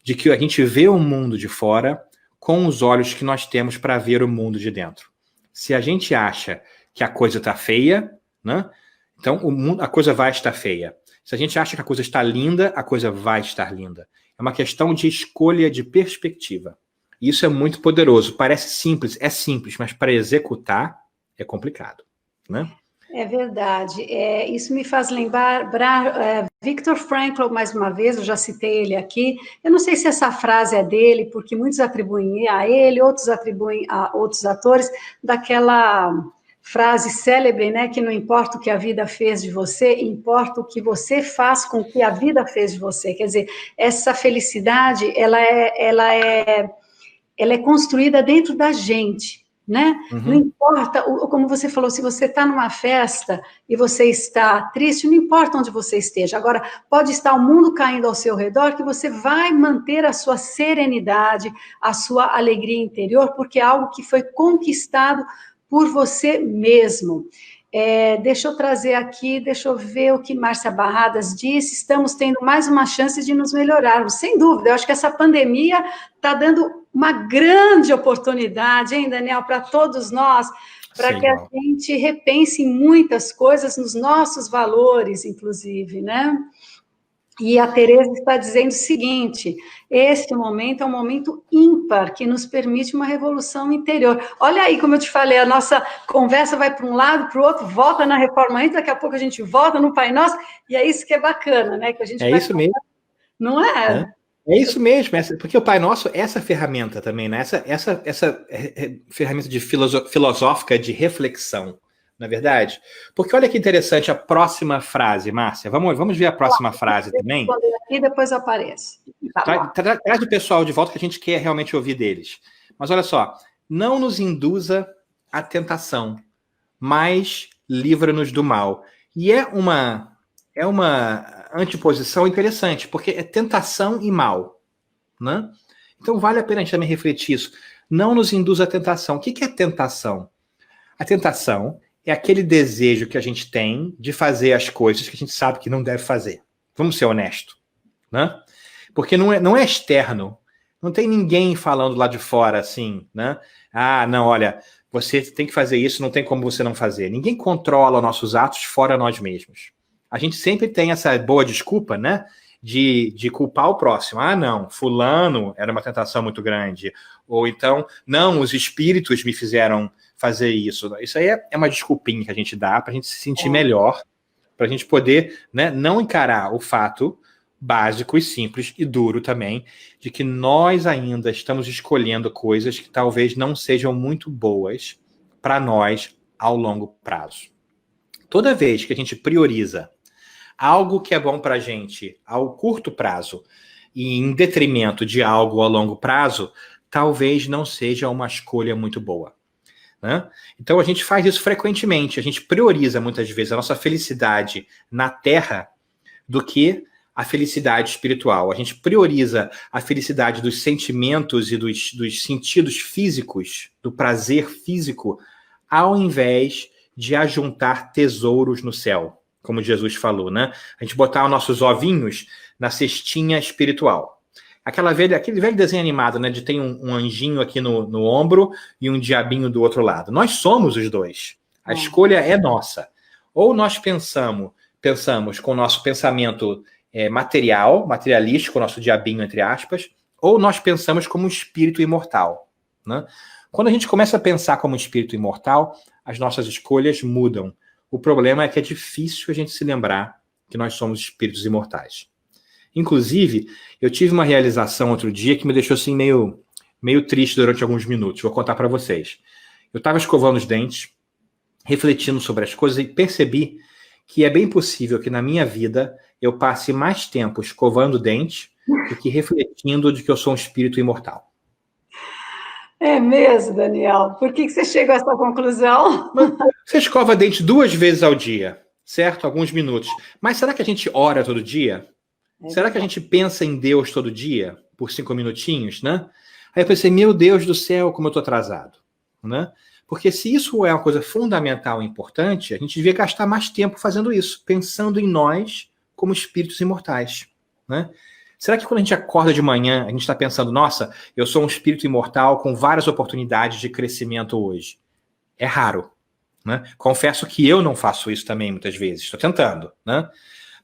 [SPEAKER 2] de que a gente vê o mundo de fora com os olhos que nós temos para ver o mundo de dentro. Se a gente acha que a coisa está feia, né? Então a coisa vai estar feia. Se a gente acha que a coisa está linda, a coisa vai estar linda. É uma questão de escolha de perspectiva. E isso é muito poderoso. Parece simples, mas para executar é complicado. Né?
[SPEAKER 1] É verdade. Isso me faz lembrar Viktor Frankl, mais uma vez, eu já citei ele aqui. Eu não sei se essa frase é dele, porque muitos atribuem a ele, outros atribuem a outros atores, daquela frase célebre, né, que não importa o que a vida fez de você, importa o que você faz com o que a vida fez de você. Quer dizer, essa felicidade, ela é construída dentro da gente, né? Uhum. Não importa, como você falou, se você está numa festa e você está triste, não importa onde você esteja. Agora, pode estar o mundo caindo ao seu redor, que você vai manter a sua serenidade, a sua alegria interior, porque é algo que foi conquistado por você mesmo. Deixa eu trazer aqui, deixa eu ver o que Márcia Barradas disse. Estamos tendo mais uma chance de nos melhorarmos, sem dúvida. Eu acho que essa pandemia está dando uma grande oportunidade, hein, Daniel, para todos nós, para que a gente repense em muitas coisas, nos nossos valores, inclusive, né? E a Tereza está dizendo o seguinte: esse momento é um momento ímpar, que nos permite uma revolução interior. Olha aí, como eu te falei, a nossa conversa vai para um lado, para o outro, volta na reforma íntima, daqui a pouco a gente volta no Pai Nosso, e é isso que é bacana, né? Que a gente
[SPEAKER 2] isso mesmo.
[SPEAKER 1] Não é?
[SPEAKER 2] É isso mesmo, porque o Pai Nosso é essa ferramenta também, né? Essa ferramenta de filosófica de reflexão, na verdade. Porque olha que interessante a próxima frase, Márcia. Vamos ver a próxima frase também.
[SPEAKER 1] E depois aparece.
[SPEAKER 2] Traz o pessoal de volta que a gente quer realmente ouvir deles. Mas olha só, não nos induza à tentação, mas livra-nos do mal. E é uma antiposição interessante, porque é tentação e mal, né? Então vale a pena a gente também refletir isso. Não nos induz à tentação. O que é tentação? A tentação é aquele desejo que a gente tem de fazer as coisas que a gente sabe que não deve fazer. Vamos ser honestos, né? Porque não é externo. Não tem ninguém falando lá de fora assim, né? Ah, não, olha, você tem que fazer isso, não tem como você não fazer. Ninguém controla nossos atos fora nós mesmos. A gente sempre tem essa boa desculpa, né? De culpar o próximo. Ah, não, fulano era uma tentação muito grande. Ou então, não, os espíritos me fizeram fazer isso. Isso aí é uma desculpinha que a gente dá para a gente se sentir melhor, para a gente poder, né, não encarar o fato básico e simples e duro também, de que nós ainda estamos escolhendo coisas que talvez não sejam muito boas para nós ao longo prazo. Toda vez que a gente prioriza algo que é bom para a gente ao curto prazo e em detrimento de algo ao longo prazo, talvez não seja uma escolha muito boa. Né? Então a gente faz isso frequentemente, a gente prioriza muitas vezes a nossa felicidade na Terra do que a felicidade espiritual. A gente prioriza a felicidade dos sentimentos e dos sentidos físicos, do prazer físico, ao invés de ajuntar tesouros no céu. como Jesus falou, né? A gente botar os nossos ovinhos na cestinha espiritual. Aquele velho desenho animado, né? De ter um anjinho aqui no ombro e um diabinho do outro lado. Nós somos os dois. A escolha é nossa. Ou nós pensamos com o nosso pensamento materialístico, o nosso diabinho, entre aspas, ou nós pensamos como um espírito imortal, né? Quando a gente começa a pensar como um espírito imortal, as nossas escolhas mudam. O problema é que é difícil a gente se lembrar que nós somos espíritos imortais. Inclusive, eu tive uma realização outro dia que me deixou assim meio triste durante alguns minutos. Vou contar para vocês. Eu estava escovando os dentes, refletindo sobre as coisas e percebi que é bem possível que na minha vida eu passe mais tempo escovando o dente do que refletindo de que eu sou um espírito imortal.
[SPEAKER 1] É mesmo, Daniel? Por que você chegou a essa conclusão?
[SPEAKER 2] Você escova dente 2 vezes ao dia, certo? Alguns minutos. Mas será que a gente ora todo dia? Será que a gente pensa em Deus todo dia? Por 5 minutinhos, né? Aí eu pensei, meu Deus do céu, como eu estou atrasado, né? Porque se isso é uma coisa fundamental e importante, a gente devia gastar mais tempo fazendo isso, pensando em nós como espíritos imortais, né? Será que quando a gente acorda de manhã, a gente está pensando, nossa, eu sou um espírito imortal com várias oportunidades de crescimento hoje? É raro, né? Confesso que eu não faço isso também muitas vezes, estou tentando, né?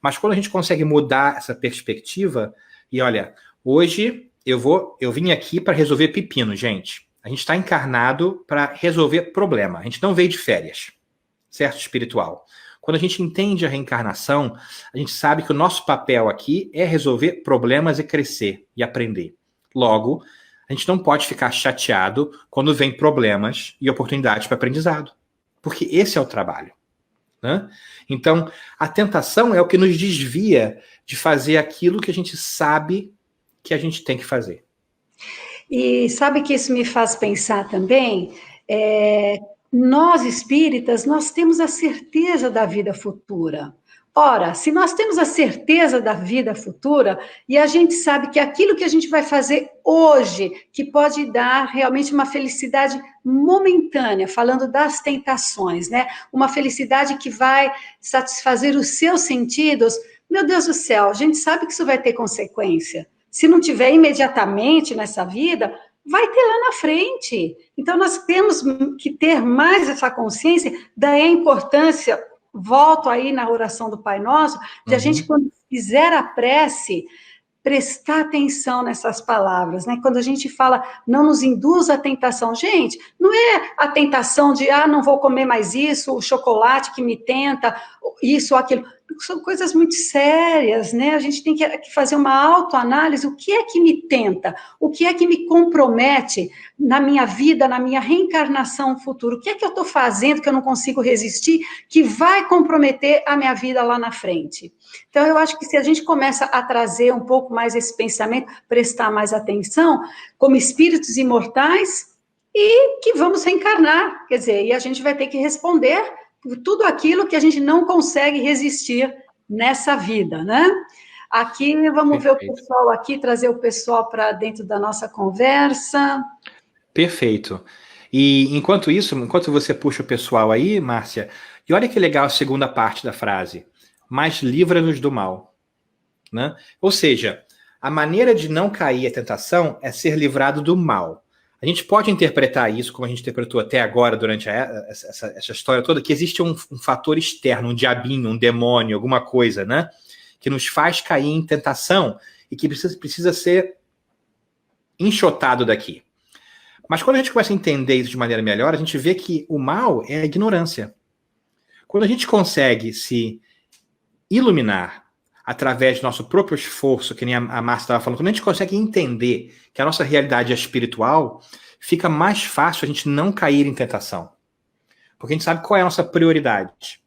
[SPEAKER 2] Mas quando a gente consegue mudar essa perspectiva, e olha, hoje eu vim aqui para resolver pepino, gente. A gente está encarnado para resolver problema. A gente não veio de férias, certo? Espiritual. Quando a gente entende a reencarnação, a gente sabe que o nosso papel aqui é resolver problemas e crescer e aprender. Logo, a gente não pode ficar chateado quando vem problemas e oportunidades para aprendizado. Porque esse é o trabalho, né? Então, a tentação é o que nos desvia de fazer aquilo que a gente sabe que a gente tem que fazer.
[SPEAKER 1] E sabe que isso me faz pensar também? Nós espíritas, nós temos a certeza da vida futura. Ora, se nós temos a certeza da vida futura e a gente sabe que aquilo que a gente vai fazer hoje, que pode dar realmente uma felicidade momentânea, falando das tentações, né? Uma felicidade que vai satisfazer os seus sentidos, meu Deus do céu, a gente sabe que isso vai ter consequência. Se não tiver imediatamente nessa vida, vai ter lá na frente. Então, nós temos que ter mais essa consciência da importância, volto aí na oração do Pai Nosso, de a gente, quando fizer a prece, prestar atenção nessas palavras, né? Quando a gente fala, não nos induz à tentação. Gente, não é a tentação de, não vou comer mais isso, o chocolate que me tenta, isso ou aquilo. São coisas muito sérias, né? A gente tem que fazer uma autoanálise. O que é que me tenta? O que é que me compromete na minha vida, na minha reencarnação futura? O que é que eu estou fazendo que eu não consigo resistir, que vai comprometer a minha vida lá na frente? Então, eu acho que se a gente começa a trazer um pouco mais esse pensamento, prestar mais atenção, como espíritos imortais, e que vamos reencarnar, quer dizer, e a gente vai ter que responder por tudo aquilo que a gente não consegue resistir nessa vida, né? Aqui, vamos ver o pessoal aqui, trazer o pessoal para dentro da nossa conversa.
[SPEAKER 2] Perfeito. E enquanto isso, enquanto você puxa o pessoal aí, Márcia, e olha que legal a segunda parte da frase, mas livra-nos do mal, né? Ou seja, a maneira de não cair à tentação é ser livrado do mal. A gente pode interpretar isso, como a gente interpretou até agora, durante essa história toda, que existe um fator externo, um diabinho, um demônio, alguma coisa, né? Que nos faz cair em tentação e que precisa ser enxotado daqui. Mas quando a gente começa a entender isso de maneira melhor, a gente vê que o mal é a ignorância. Quando a gente consegue se iluminar através do nosso próprio esforço, que nem a Márcia estava falando, quando a gente consegue entender que a nossa realidade é espiritual, fica mais fácil a gente não cair em tentação. Porque a gente sabe qual é a nossa prioridade.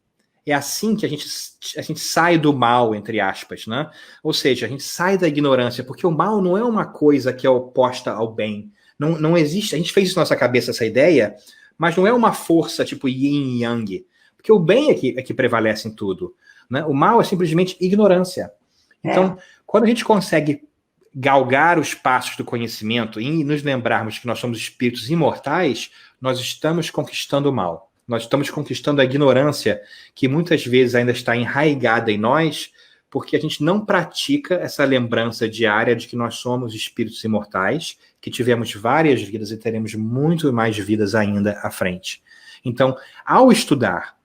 [SPEAKER 2] É assim que a gente sai do mal, entre aspas, né? Ou seja, a gente sai da ignorância, porque o mal não é uma coisa que é oposta ao bem. Não existe, a gente fez isso na nossa cabeça, essa ideia, mas não é uma força tipo yin e yang. Porque o bem é que prevalece em tudo. Né? O mal é simplesmente ignorância. Então, quando a gente consegue galgar os passos do conhecimento e nos lembrarmos que nós somos espíritos imortais, nós estamos conquistando o mal. Nós estamos conquistando a ignorância que muitas vezes ainda está enraizada em nós, porque a gente não pratica essa lembrança diária de que nós somos espíritos imortais, que tivemos várias vidas e teremos muito mais vidas ainda à frente. Então, ao estudar,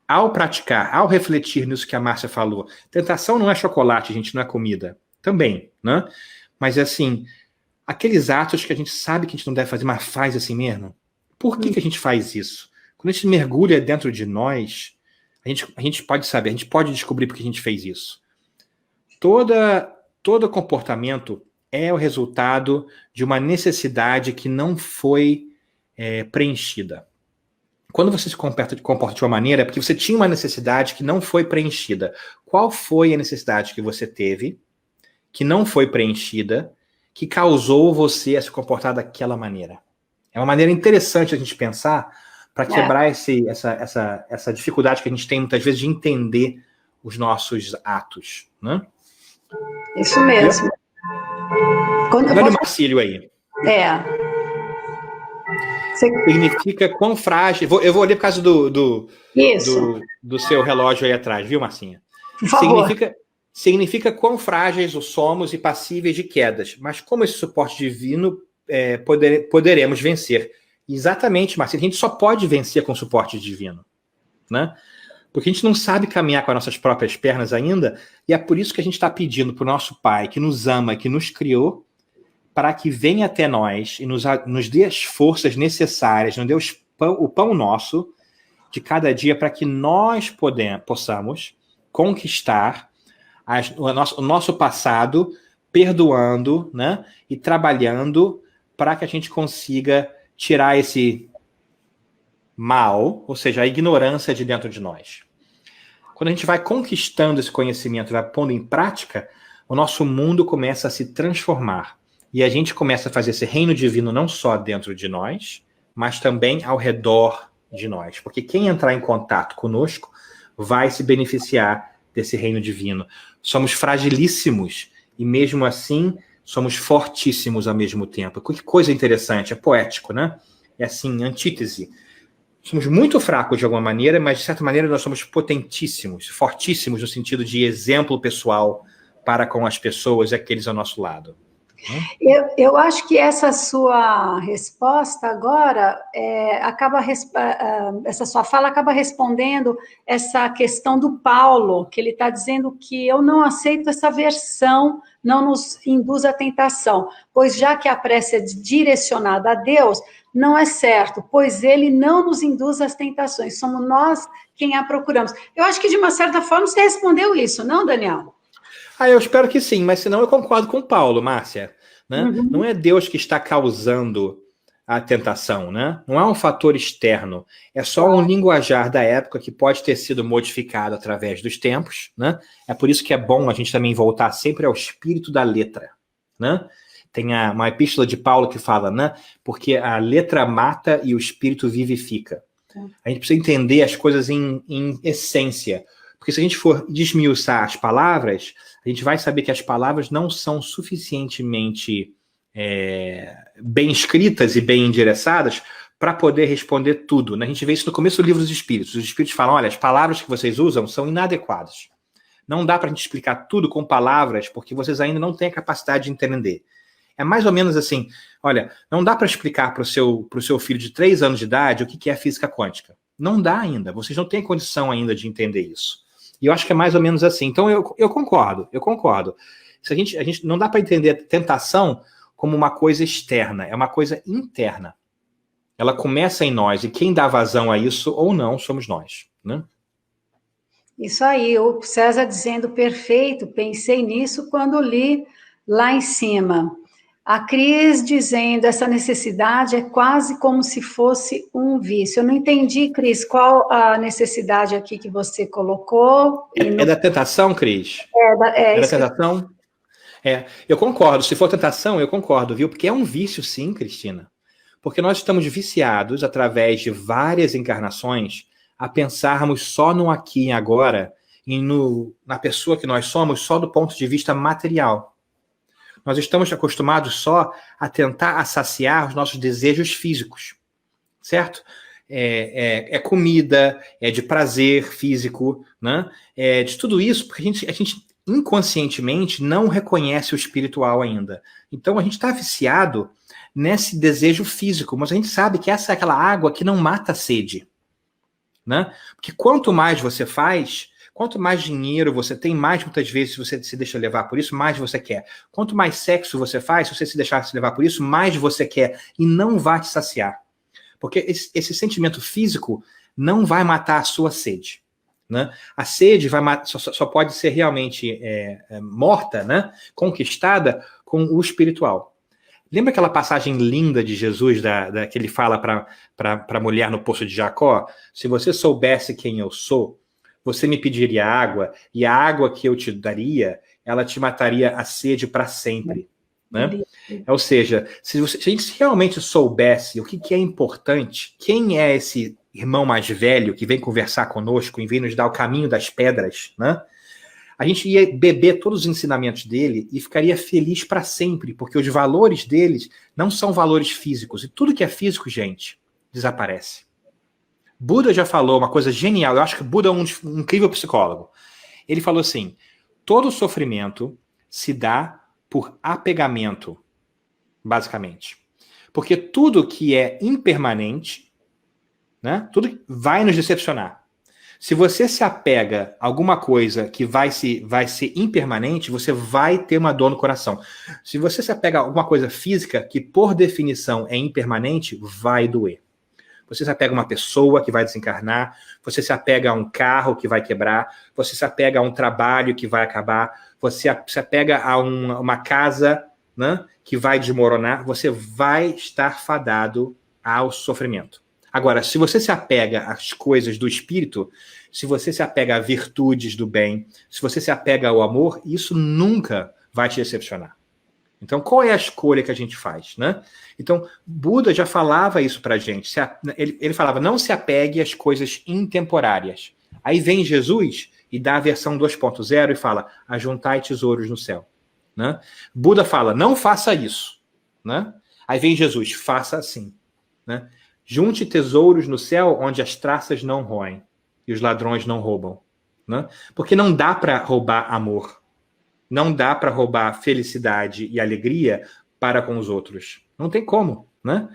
[SPEAKER 2] ao praticar, ao refletir nisso que a Márcia falou, tentação não é chocolate, gente, não é comida. Também, né? Mas, assim, aqueles atos que a gente sabe que a gente não deve fazer, mas faz assim mesmo. Por que a gente faz isso? Quando a gente mergulha dentro de nós, a gente pode saber, a gente pode descobrir por que a gente fez isso. Todo comportamento é o resultado de uma necessidade que não foi preenchida. Quando você se comporta de uma maneira, é porque você tinha uma necessidade que não foi preenchida. Qual foi a necessidade que você teve, que não foi preenchida, que causou você a se comportar daquela maneira? É uma maneira interessante a gente pensar para quebrar essa dificuldade que a gente tem muitas vezes de entender os nossos atos, né?
[SPEAKER 1] Isso mesmo.
[SPEAKER 2] Olha o Marcílio aí. Significa quão frágil... Eu vou ler por causa do seu relógio aí atrás, viu, Marcinha?
[SPEAKER 1] Por favor.
[SPEAKER 2] Significa quão frágeis somos e passíveis de quedas, mas como esse suporte divino poderemos vencer. Exatamente, Marcinha. A gente só pode vencer com suporte divino, né? Porque a gente não sabe caminhar com as nossas próprias pernas ainda, e é por isso que a gente está pedindo para o nosso Pai, que nos ama, que nos criou, para que venha até nós e nos dê as forças necessárias, nos dê o pão nosso de cada dia, para que nós possamos conquistar o nosso passado, perdoando, né, e trabalhando para que a gente consiga tirar esse mal, ou seja, a ignorância de dentro de nós. Quando a gente vai conquistando esse conhecimento, vai pondo em prática, o nosso mundo começa a se transformar. E a gente começa a fazer esse reino divino não só dentro de nós, mas também ao redor de nós. Porque quem entrar em contato conosco vai se beneficiar desse reino divino. Somos fragilíssimos e, mesmo assim, somos fortíssimos ao mesmo tempo. Que coisa interessante, é poético, né? É assim, antítese. Somos muito fracos de alguma maneira, mas de certa maneira nós somos potentíssimos, fortíssimos no sentido de exemplo pessoal para com as pessoas e aqueles ao nosso lado.
[SPEAKER 1] Eu acho que essa sua resposta agora, essa sua fala acaba respondendo essa questão do Paulo, que ele está dizendo que eu não aceito essa versão, não nos induz à tentação, pois já que a prece é direcionada a Deus, não é certo, pois ele não nos induz às tentações, somos nós quem a procuramos. Eu acho que de uma certa forma você respondeu isso, não, Daniel?
[SPEAKER 2] Eu espero que sim, mas senão eu concordo com o Paulo, Márcia. Né? Uhum. Não é Deus que está causando a tentação, né? Não é um fator externo, é só um linguajar da época que pode ter sido modificado através dos tempos, né? É por isso que é bom a gente também voltar sempre ao espírito da letra, né? Tem uma epístola de Paulo que fala, né? Porque a letra mata e o espírito vivifica. A gente precisa entender as coisas em essência, porque se a gente for desmiuçar as palavras, a gente vai saber que as palavras não são suficientemente bem escritas e bem endereçadas para poder responder tudo, né? A gente vê isso no começo do livro dos Espíritos. Os Espíritos falam, olha, as palavras que vocês usam são inadequadas. Não dá para a gente explicar tudo com palavras, porque vocês ainda não têm a capacidade de entender. É mais ou menos assim, olha, não dá para explicar para o seu filho de 3 anos de idade o que é física quântica. Não dá ainda, vocês não têm condição ainda de entender isso. E eu acho que é mais ou menos assim. Então, eu concordo. A gente não dá para entender a tentação como uma coisa externa, é uma coisa interna. Ela começa em nós, e quem dá vazão a isso ou não somos nós, né?
[SPEAKER 1] Isso aí, o César dizendo perfeito, pensei nisso quando li lá em cima. A Cris dizendo, essa necessidade é quase como se fosse um vício. Eu não entendi, Cris, qual a necessidade aqui que você colocou.
[SPEAKER 2] É da tentação, Cris? É da tentação? Eu concordo. Se for tentação, eu concordo, viu? Porque é um vício, sim, Cristina. Porque nós estamos viciados, através de várias encarnações, a pensarmos só no aqui e agora, e na pessoa que nós somos, só do ponto de vista material. Nós estamos acostumados só a tentar saciar os nossos desejos físicos, certo? é comida, é de prazer físico, né? É de tudo isso, porque a gente inconscientemente não reconhece o espiritual ainda. Então a gente está viciado nesse desejo físico, mas a gente sabe que essa é aquela água que não mata a sede, né? Porque quanto mais você faz, quanto mais dinheiro você tem, mais muitas vezes você se deixa levar por isso, mais você quer. Quanto mais sexo você faz, se você se deixar se levar por isso, mais você quer e não vai te saciar. Porque esse sentimento físico não vai matar a sua sede, né? A sede só pode ser realmente morta, né? Conquistada com o espiritual. Lembra aquela passagem linda de Jesus, que ele fala para a mulher no poço de Jacó? Se você soubesse quem eu sou, você me pediria água, e a água que eu te daria, ela te mataria a sede para sempre. Né? Ou seja, se a gente realmente soubesse o que é importante, quem é esse irmão mais velho que vem conversar conosco e vem nos dar o caminho das pedras, né? A gente ia beber todos os ensinamentos dele e ficaria feliz para sempre, porque os valores deles não são valores físicos. E tudo que é físico, gente, desaparece. Buda já falou uma coisa genial. Eu acho que Buda é um incrível psicólogo. Ele falou assim, todo sofrimento se dá por apegamento, basicamente. Porque tudo que é impermanente, né, tudo vai nos decepcionar. Se você se apega a alguma coisa que vai ser impermanente, você vai ter uma dor no coração. Se você se apega a alguma coisa física que, por definição, é impermanente, vai doer. Você se apega a uma pessoa que vai desencarnar, você se apega a um carro que vai quebrar, você se apega a um trabalho que vai acabar, você se apega a uma casa, né, que vai desmoronar, você vai estar fadado ao sofrimento. Agora, se você se apega às coisas do espírito, se você se apega a virtudes do bem, se você se apega ao amor, isso nunca vai te decepcionar. Então, qual é a escolha que a gente faz, né? Então, Buda já falava isso pra gente. Ele falava, não se apegue às coisas intemporárias. Aí vem Jesus e dá a versão 2.0 e fala, ajuntai tesouros no céu. Né? Buda fala, não faça isso. Né? Aí vem Jesus, faça assim. Né? Junte tesouros no céu onde as traças não roem e os ladrões não roubam. Né? Porque não dá para roubar amor. Não dá para roubar felicidade e alegria para com os outros. Não tem como. Né?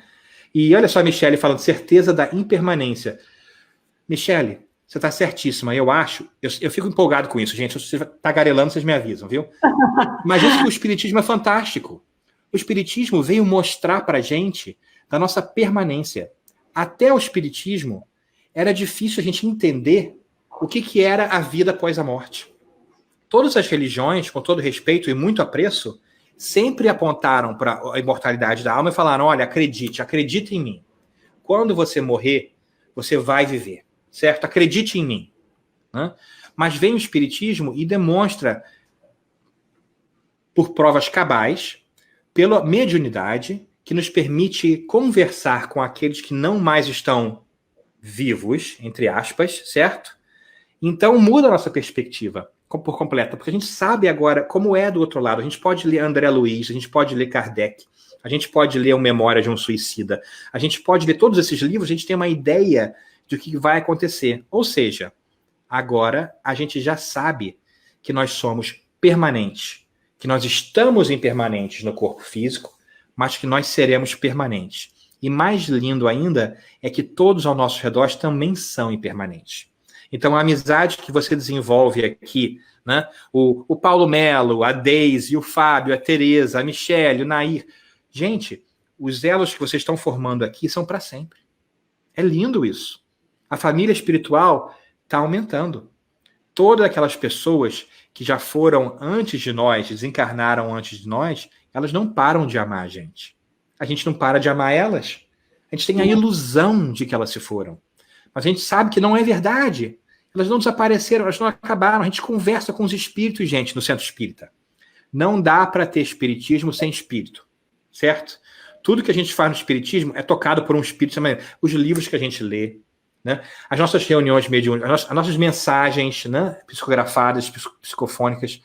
[SPEAKER 2] E olha só a Michele falando, certeza da impermanência. Michele, você está certíssima. Eu acho, eu fico empolgado com isso, gente. Se você está tagarelando, vocês me avisam, viu? Mas isso que o Espiritismo é fantástico. O Espiritismo veio mostrar para a gente da nossa permanência. Até o Espiritismo, era difícil a gente entender o que era a vida após a morte. Todas as religiões, com todo respeito e muito apreço, sempre apontaram para a imortalidade da alma e falaram, olha, acredite em mim. Quando você morrer, você vai viver, certo? Acredite em mim. Né? Mas vem o Espiritismo e demonstra, por provas cabais, pela mediunidade, que nos permite conversar com aqueles que não mais estão vivos, entre aspas, certo? Então muda a nossa perspectiva por completa, porque a gente sabe agora como é do outro lado. A gente pode ler André Luiz, a gente pode ler Kardec, a gente pode ler o Memória de um Suicida, a gente pode ler todos esses livros, a gente tem uma ideia de o que vai acontecer. Ou seja, agora a gente já sabe que nós somos permanentes, que nós estamos impermanentes no corpo físico, mas que nós seremos permanentes. E mais lindo ainda é que todos ao nosso redor também são impermanentes. Então, a amizade que você desenvolve aqui, né? O Paulo Melo, a Deise, o Fábio, a Tereza, a Michele, o Nair. Gente, os elos que vocês estão formando aqui são para sempre. É lindo isso. A família espiritual está aumentando. Todas aquelas pessoas que já foram antes de nós, desencarnaram antes de nós, elas não param de amar a gente. A gente não para de amar elas. A gente tem a ilusão de que elas se foram. Mas a gente sabe que não é verdade. Elas não desapareceram, elas não acabaram. A gente conversa com os espíritos, gente, no centro espírita. Não dá para ter espiritismo sem espírito, certo? Tudo que a gente faz no espiritismo é tocado por um espírito. Os livros que a gente lê, né? As nossas reuniões mediúnicas, as nossas mensagens, né? Psicografadas, psicofônicas.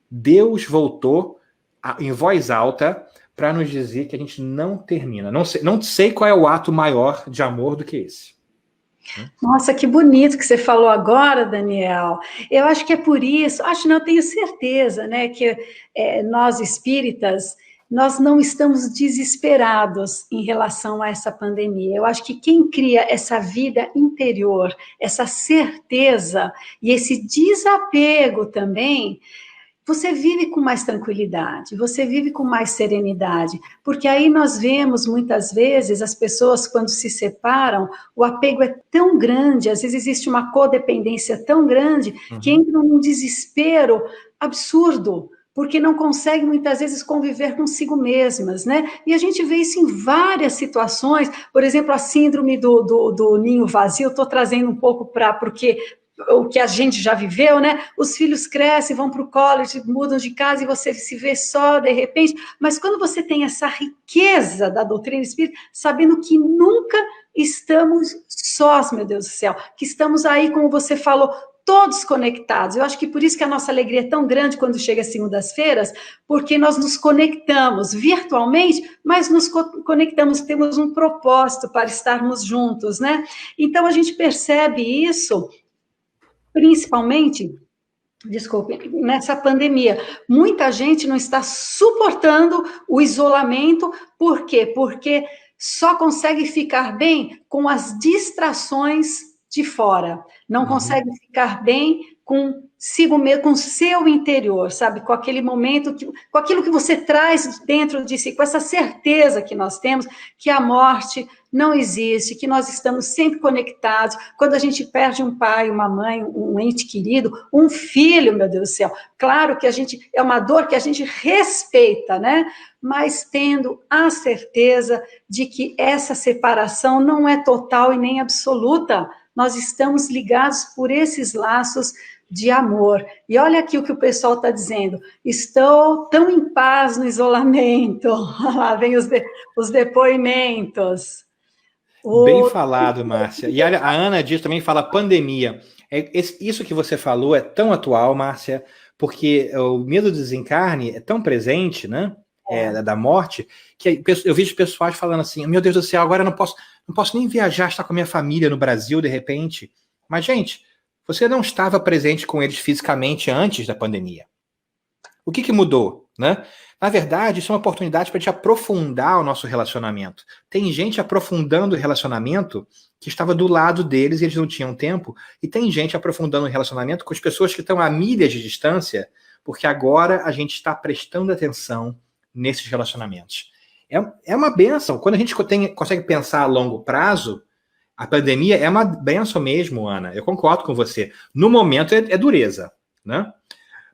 [SPEAKER 2] Deus voltou em voz alta para nos dizer que a gente não termina. Não sei qual é o ato maior de amor do que esse.
[SPEAKER 1] Nossa, que bonito que você falou agora, Daniel. Eu acho que é por isso, não, eu tenho certeza, né, que nós espíritas, nós não estamos desesperados em relação a essa pandemia. Eu acho que quem cria essa vida interior, essa certeza e esse desapego também, você vive com mais tranquilidade, você vive com mais serenidade, porque aí nós vemos muitas vezes as pessoas quando se separam, o apego é tão grande, às vezes existe uma codependência tão grande que entram num desespero absurdo, porque não conseguem muitas vezes conviver consigo mesmas, né? E a gente vê isso em várias situações, por exemplo, a síndrome do ninho vazio, estou trazendo um pouco porque o que a gente já viveu, né? Os filhos crescem, vão para o college, mudam de casa e você se vê só de repente. Mas quando você tem essa riqueza da doutrina espírita, sabendo que nunca estamos sós, meu Deus do céu, que estamos aí, como você falou, todos conectados. Eu acho que por isso que a nossa alegria é tão grande quando chega às segundas-feiras, porque nós nos conectamos virtualmente, mas nos conectamos, temos um propósito para estarmos juntos, né? Então a gente percebe isso principalmente, desculpe, nessa pandemia. Muita gente não está suportando o isolamento, por quê? Porque só consegue ficar bem com as distrações de fora, não consegue ficar bem consigo mesmo, com o seu interior, sabe? Com aquele momento, com aquilo que você traz dentro de si, com essa certeza que nós temos que a morte não existe, que nós estamos sempre conectados. Quando a gente perde um pai, uma mãe, um ente querido, um filho, meu Deus do céu, claro que é uma dor que a gente respeita, né? Mas tendo a certeza de que essa separação não é total e nem absoluta. Nós estamos ligados por esses laços de amor. E olha aqui o que o pessoal está dizendo. Estou tão em paz no isolamento. Lá vem os depoimentos.
[SPEAKER 2] Bem falado, Márcia. E olha, a Ana diz também, fala pandemia. Isso que você falou é tão atual, Márcia, porque o medo do desencarne é tão presente, né? Da morte, que eu vejo pessoas falando assim, meu Deus do céu, agora eu não posso nem viajar, estar com a minha família no Brasil, de repente. Mas, gente, você não estava presente com eles fisicamente antes da pandemia. O que mudou, né? Na verdade, isso é uma oportunidade para a gente aprofundar o nosso relacionamento. Tem gente aprofundando o relacionamento que estava do lado deles e eles não tinham tempo, e tem gente aprofundando o relacionamento com as pessoas que estão a milhas de distância, porque agora a gente está prestando atenção nesses relacionamentos. É uma bênção. Quando a gente consegue pensar a longo prazo, a pandemia é uma bênção mesmo, Ana. Eu concordo com você. No momento é dureza, né?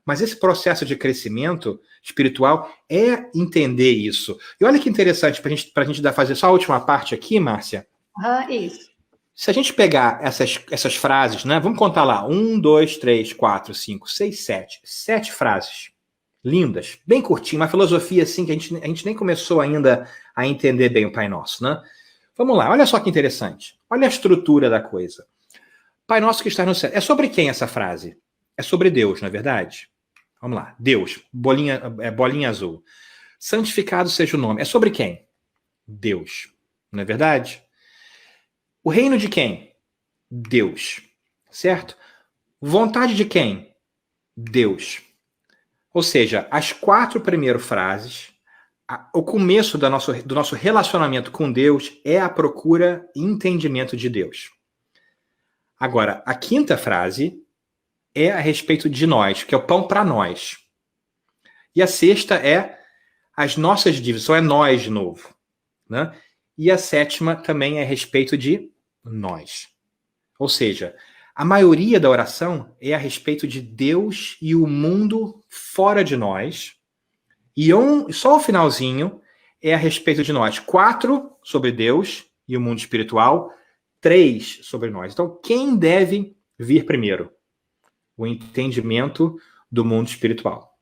[SPEAKER 2] Mas esse processo de crescimento espiritual é entender isso. E olha que interessante, para a gente fazer só a última parte aqui, Márcia.
[SPEAKER 1] Isso.
[SPEAKER 2] Se a gente pegar essas frases, né? Vamos contar lá. 1, 2, 3, 4, 5, 6, 7. 7 frases. Lindas, bem curtinho, uma filosofia assim que a gente nem começou ainda a entender bem o Pai Nosso, né? Vamos lá, olha só que interessante. Olha a estrutura da coisa. Pai Nosso que está no céu. É sobre quem essa frase? É sobre Deus, não é verdade? Vamos lá. Deus, bolinha azul. Santificado seja o nome. É sobre quem? Deus, não é verdade? O reino de quem? Deus, certo? Vontade de quem? Deus. Ou seja, as 4 primeiras frases, o começo do nosso relacionamento com Deus é a procura e entendimento de Deus. Agora, a 5ª frase é a respeito de nós, que é o pão para nós. E a 6ª é as nossas dívidas, então é nós de novo, né? E a 7ª também é a respeito de nós. Ou seja, a maioria da oração é a respeito de Deus e o mundo fora de nós. E só o finalzinho é a respeito de nós. 4 sobre Deus e o mundo espiritual. 3 sobre nós. Então, quem deve vir primeiro? O entendimento do mundo espiritual.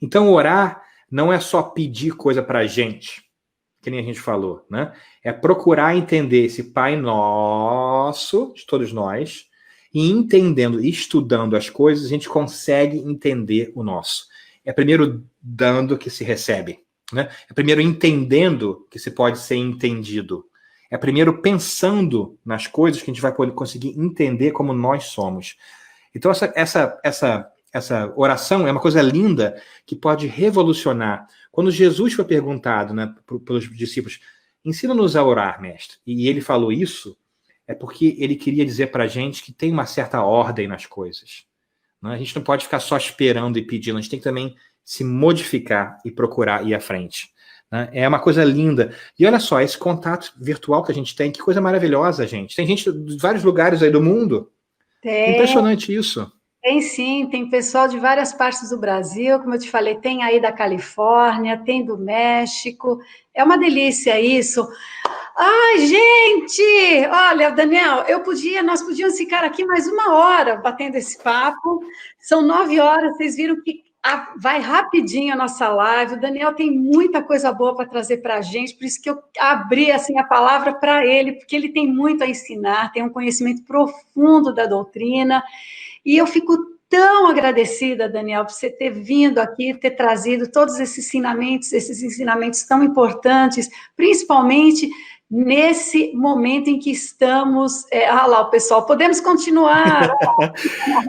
[SPEAKER 2] Então, orar não é só pedir coisa para a gente, que nem a gente falou, né? É procurar entender esse Pai Nosso, de todos nós, e entendendo, estudando as coisas, a gente consegue entender o nosso. É primeiro dando que se recebe. né? É primeiro entendendo que se pode ser entendido. É primeiro pensando nas coisas que a gente vai poder conseguir entender como nós somos. Então, essa oração é uma coisa linda que pode revolucionar. Quando Jesus foi perguntado, né, pelos discípulos, ensina-nos a orar, mestre. E ele falou isso, é porque ele queria dizer para a gente que tem uma certa ordem nas coisas. Né? A gente não pode ficar só esperando e pedindo, a gente tem que também se modificar e procurar ir à frente. Né? É uma coisa linda. E olha só, esse contato virtual que a gente tem, que coisa maravilhosa, gente. Tem gente de vários lugares aí do mundo. Impressionante isso.
[SPEAKER 1] Tem sim, tem pessoal de várias partes do Brasil, como eu te falei, tem aí da Califórnia, tem do México, é uma delícia isso. Ai, gente, olha, Daniel, nós podíamos ficar aqui mais 1 hora batendo esse papo, são 9 horas, vocês viram que vai rapidinho a nossa live, o Daniel tem muita coisa boa para trazer para a gente, por isso que eu abri assim, a palavra para ele, porque ele tem muito a ensinar, tem um conhecimento profundo da doutrina, e eu fico tão agradecida, Daniel, por você ter vindo aqui, ter trazido todos esses ensinamentos tão importantes, principalmente nesse momento em que estamos... olha lá o pessoal, podemos continuar.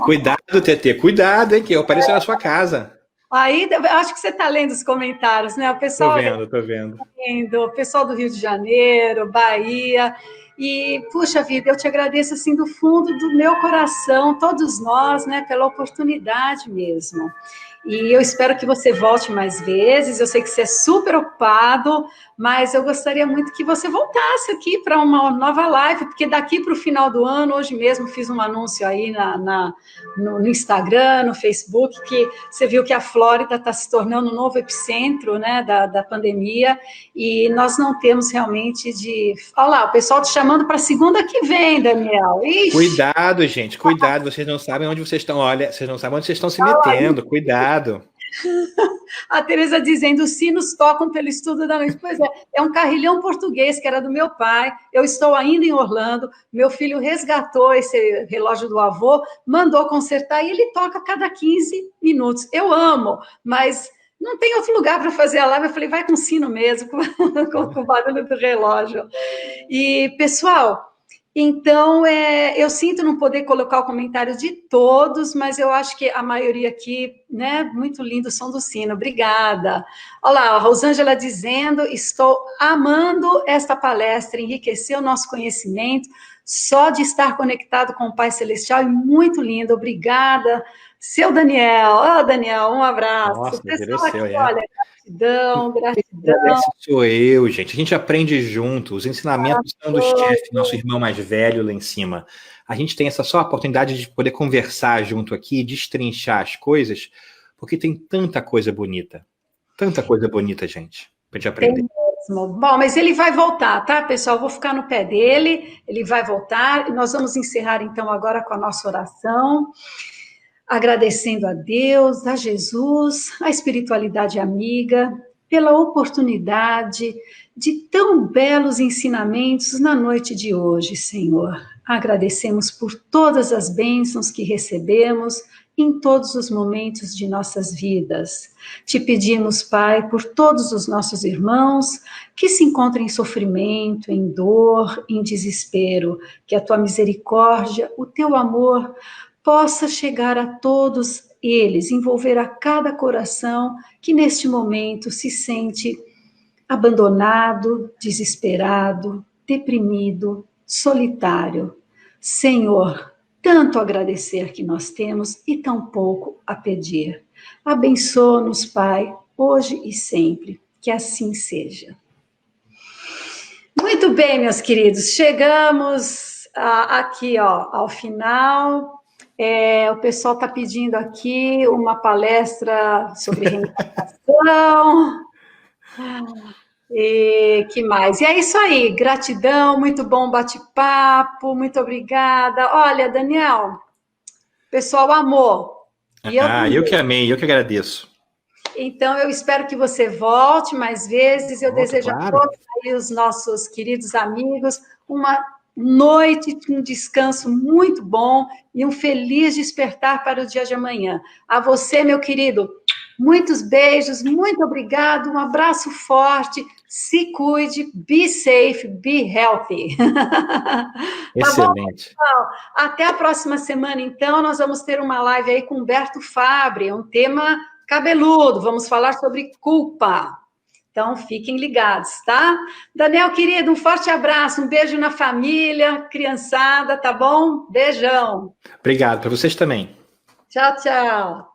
[SPEAKER 2] Cuidado, Tetê, cuidado, hein, que eu apareço na sua casa.
[SPEAKER 1] Aí, acho que você está lendo os comentários, né? O pessoal...
[SPEAKER 2] Tô vendo.
[SPEAKER 1] O pessoal do Rio de Janeiro, Bahia... E, puxa vida, eu te agradeço, assim, do fundo do meu coração, todos nós, né, pela oportunidade mesmo. E eu espero que você volte mais vezes, eu sei que você é super ocupado, mas eu gostaria muito que você voltasse aqui para uma nova live, porque daqui para o final do ano, hoje mesmo fiz um anúncio aí no Instagram, no Facebook, que você viu que a Flórida está se tornando um novo epicentro, né, da pandemia, e nós não temos realmente Olha lá, o pessoal te chamando para segunda que vem, Daniel. Ixi.
[SPEAKER 2] Cuidado, gente, cuidado, vocês não sabem onde vocês estão, olha, vocês não sabem onde vocês estão se metendo, cuidado.
[SPEAKER 1] A Tereza dizendo, os sinos tocam pelo estudo da noite. Pois é um carrilhão português que era do meu pai, eu estou ainda em Orlando, meu filho resgatou esse relógio do avô, mandou consertar e ele toca a cada 15 minutos. Eu amo, mas não tem outro lugar para fazer a live. Eu falei, vai com sino mesmo, com o barulho do relógio. E, pessoal... Então, eu sinto não poder colocar o comentário de todos, mas eu acho que a maioria aqui, né, muito lindo o som do sino, obrigada. Olha lá, a Rosângela dizendo, estou amando esta palestra, enriqueceu o nosso conhecimento, só de estar conectado com o Pai Celestial, e muito lindo, obrigada. Seu Daniel, Daniel, um abraço.
[SPEAKER 2] Nossa,
[SPEAKER 1] pessoal aqui, olha, gratidão.
[SPEAKER 2] Sou eu, gente. A gente aprende junto. Os ensinamentos são do chefe, nosso irmão mais velho lá em cima. A gente tem essa só oportunidade de poder conversar junto aqui, destrinchar as coisas, porque tem tanta coisa bonita. Tanta coisa bonita, gente, pra gente aprender.
[SPEAKER 1] Tem mesmo. Bom, mas ele vai voltar, tá, pessoal? Eu vou ficar no pé dele, ele vai voltar. E nós vamos encerrar, então, agora com a nossa oração. Agradecendo a Deus, a Jesus, a espiritualidade amiga, pela oportunidade de tão belos ensinamentos na noite de hoje, Senhor. Agradecemos por todas as bênçãos que recebemos em todos os momentos de nossas vidas. Te pedimos, Pai, por todos os nossos irmãos que se encontram em sofrimento, em dor, em desespero, que a tua misericórdia, o teu amor possa chegar a todos eles, envolver a cada coração que neste momento se sente abandonado, desesperado, deprimido, solitário. Senhor, tanto agradecer que nós temos e tão pouco a pedir. Abençoa-nos, Pai, hoje e sempre, que assim seja. Muito bem, meus queridos, chegamos aqui ao final. O pessoal está pedindo aqui uma palestra sobre reencarnação. E que mais? E é isso aí, gratidão, muito bom bate-papo, muito obrigada. Olha, Daniel, o pessoal amou.
[SPEAKER 2] Eu que amei, eu que agradeço.
[SPEAKER 1] Então, eu espero que você volte mais vezes. Eu desejo a todos aí, os nossos queridos amigos, uma noite, um descanso muito bom e um feliz despertar para o dia de amanhã. A você, meu querido, Muitos beijos, muito obrigado, um abraço forte, se cuide, be safe, be healthy. Tá bom,
[SPEAKER 2] Excelente.
[SPEAKER 1] pessoal? Até a próxima semana, então, nós vamos ter uma live aí com Humberto Fabre, um tema cabeludo, vamos falar sobre culpa. Então, fiquem ligados, tá? Daniel, querido, um forte abraço, um beijo na família, criançada, tá bom? Beijão.
[SPEAKER 2] Obrigado, para vocês também.
[SPEAKER 1] Tchau, tchau.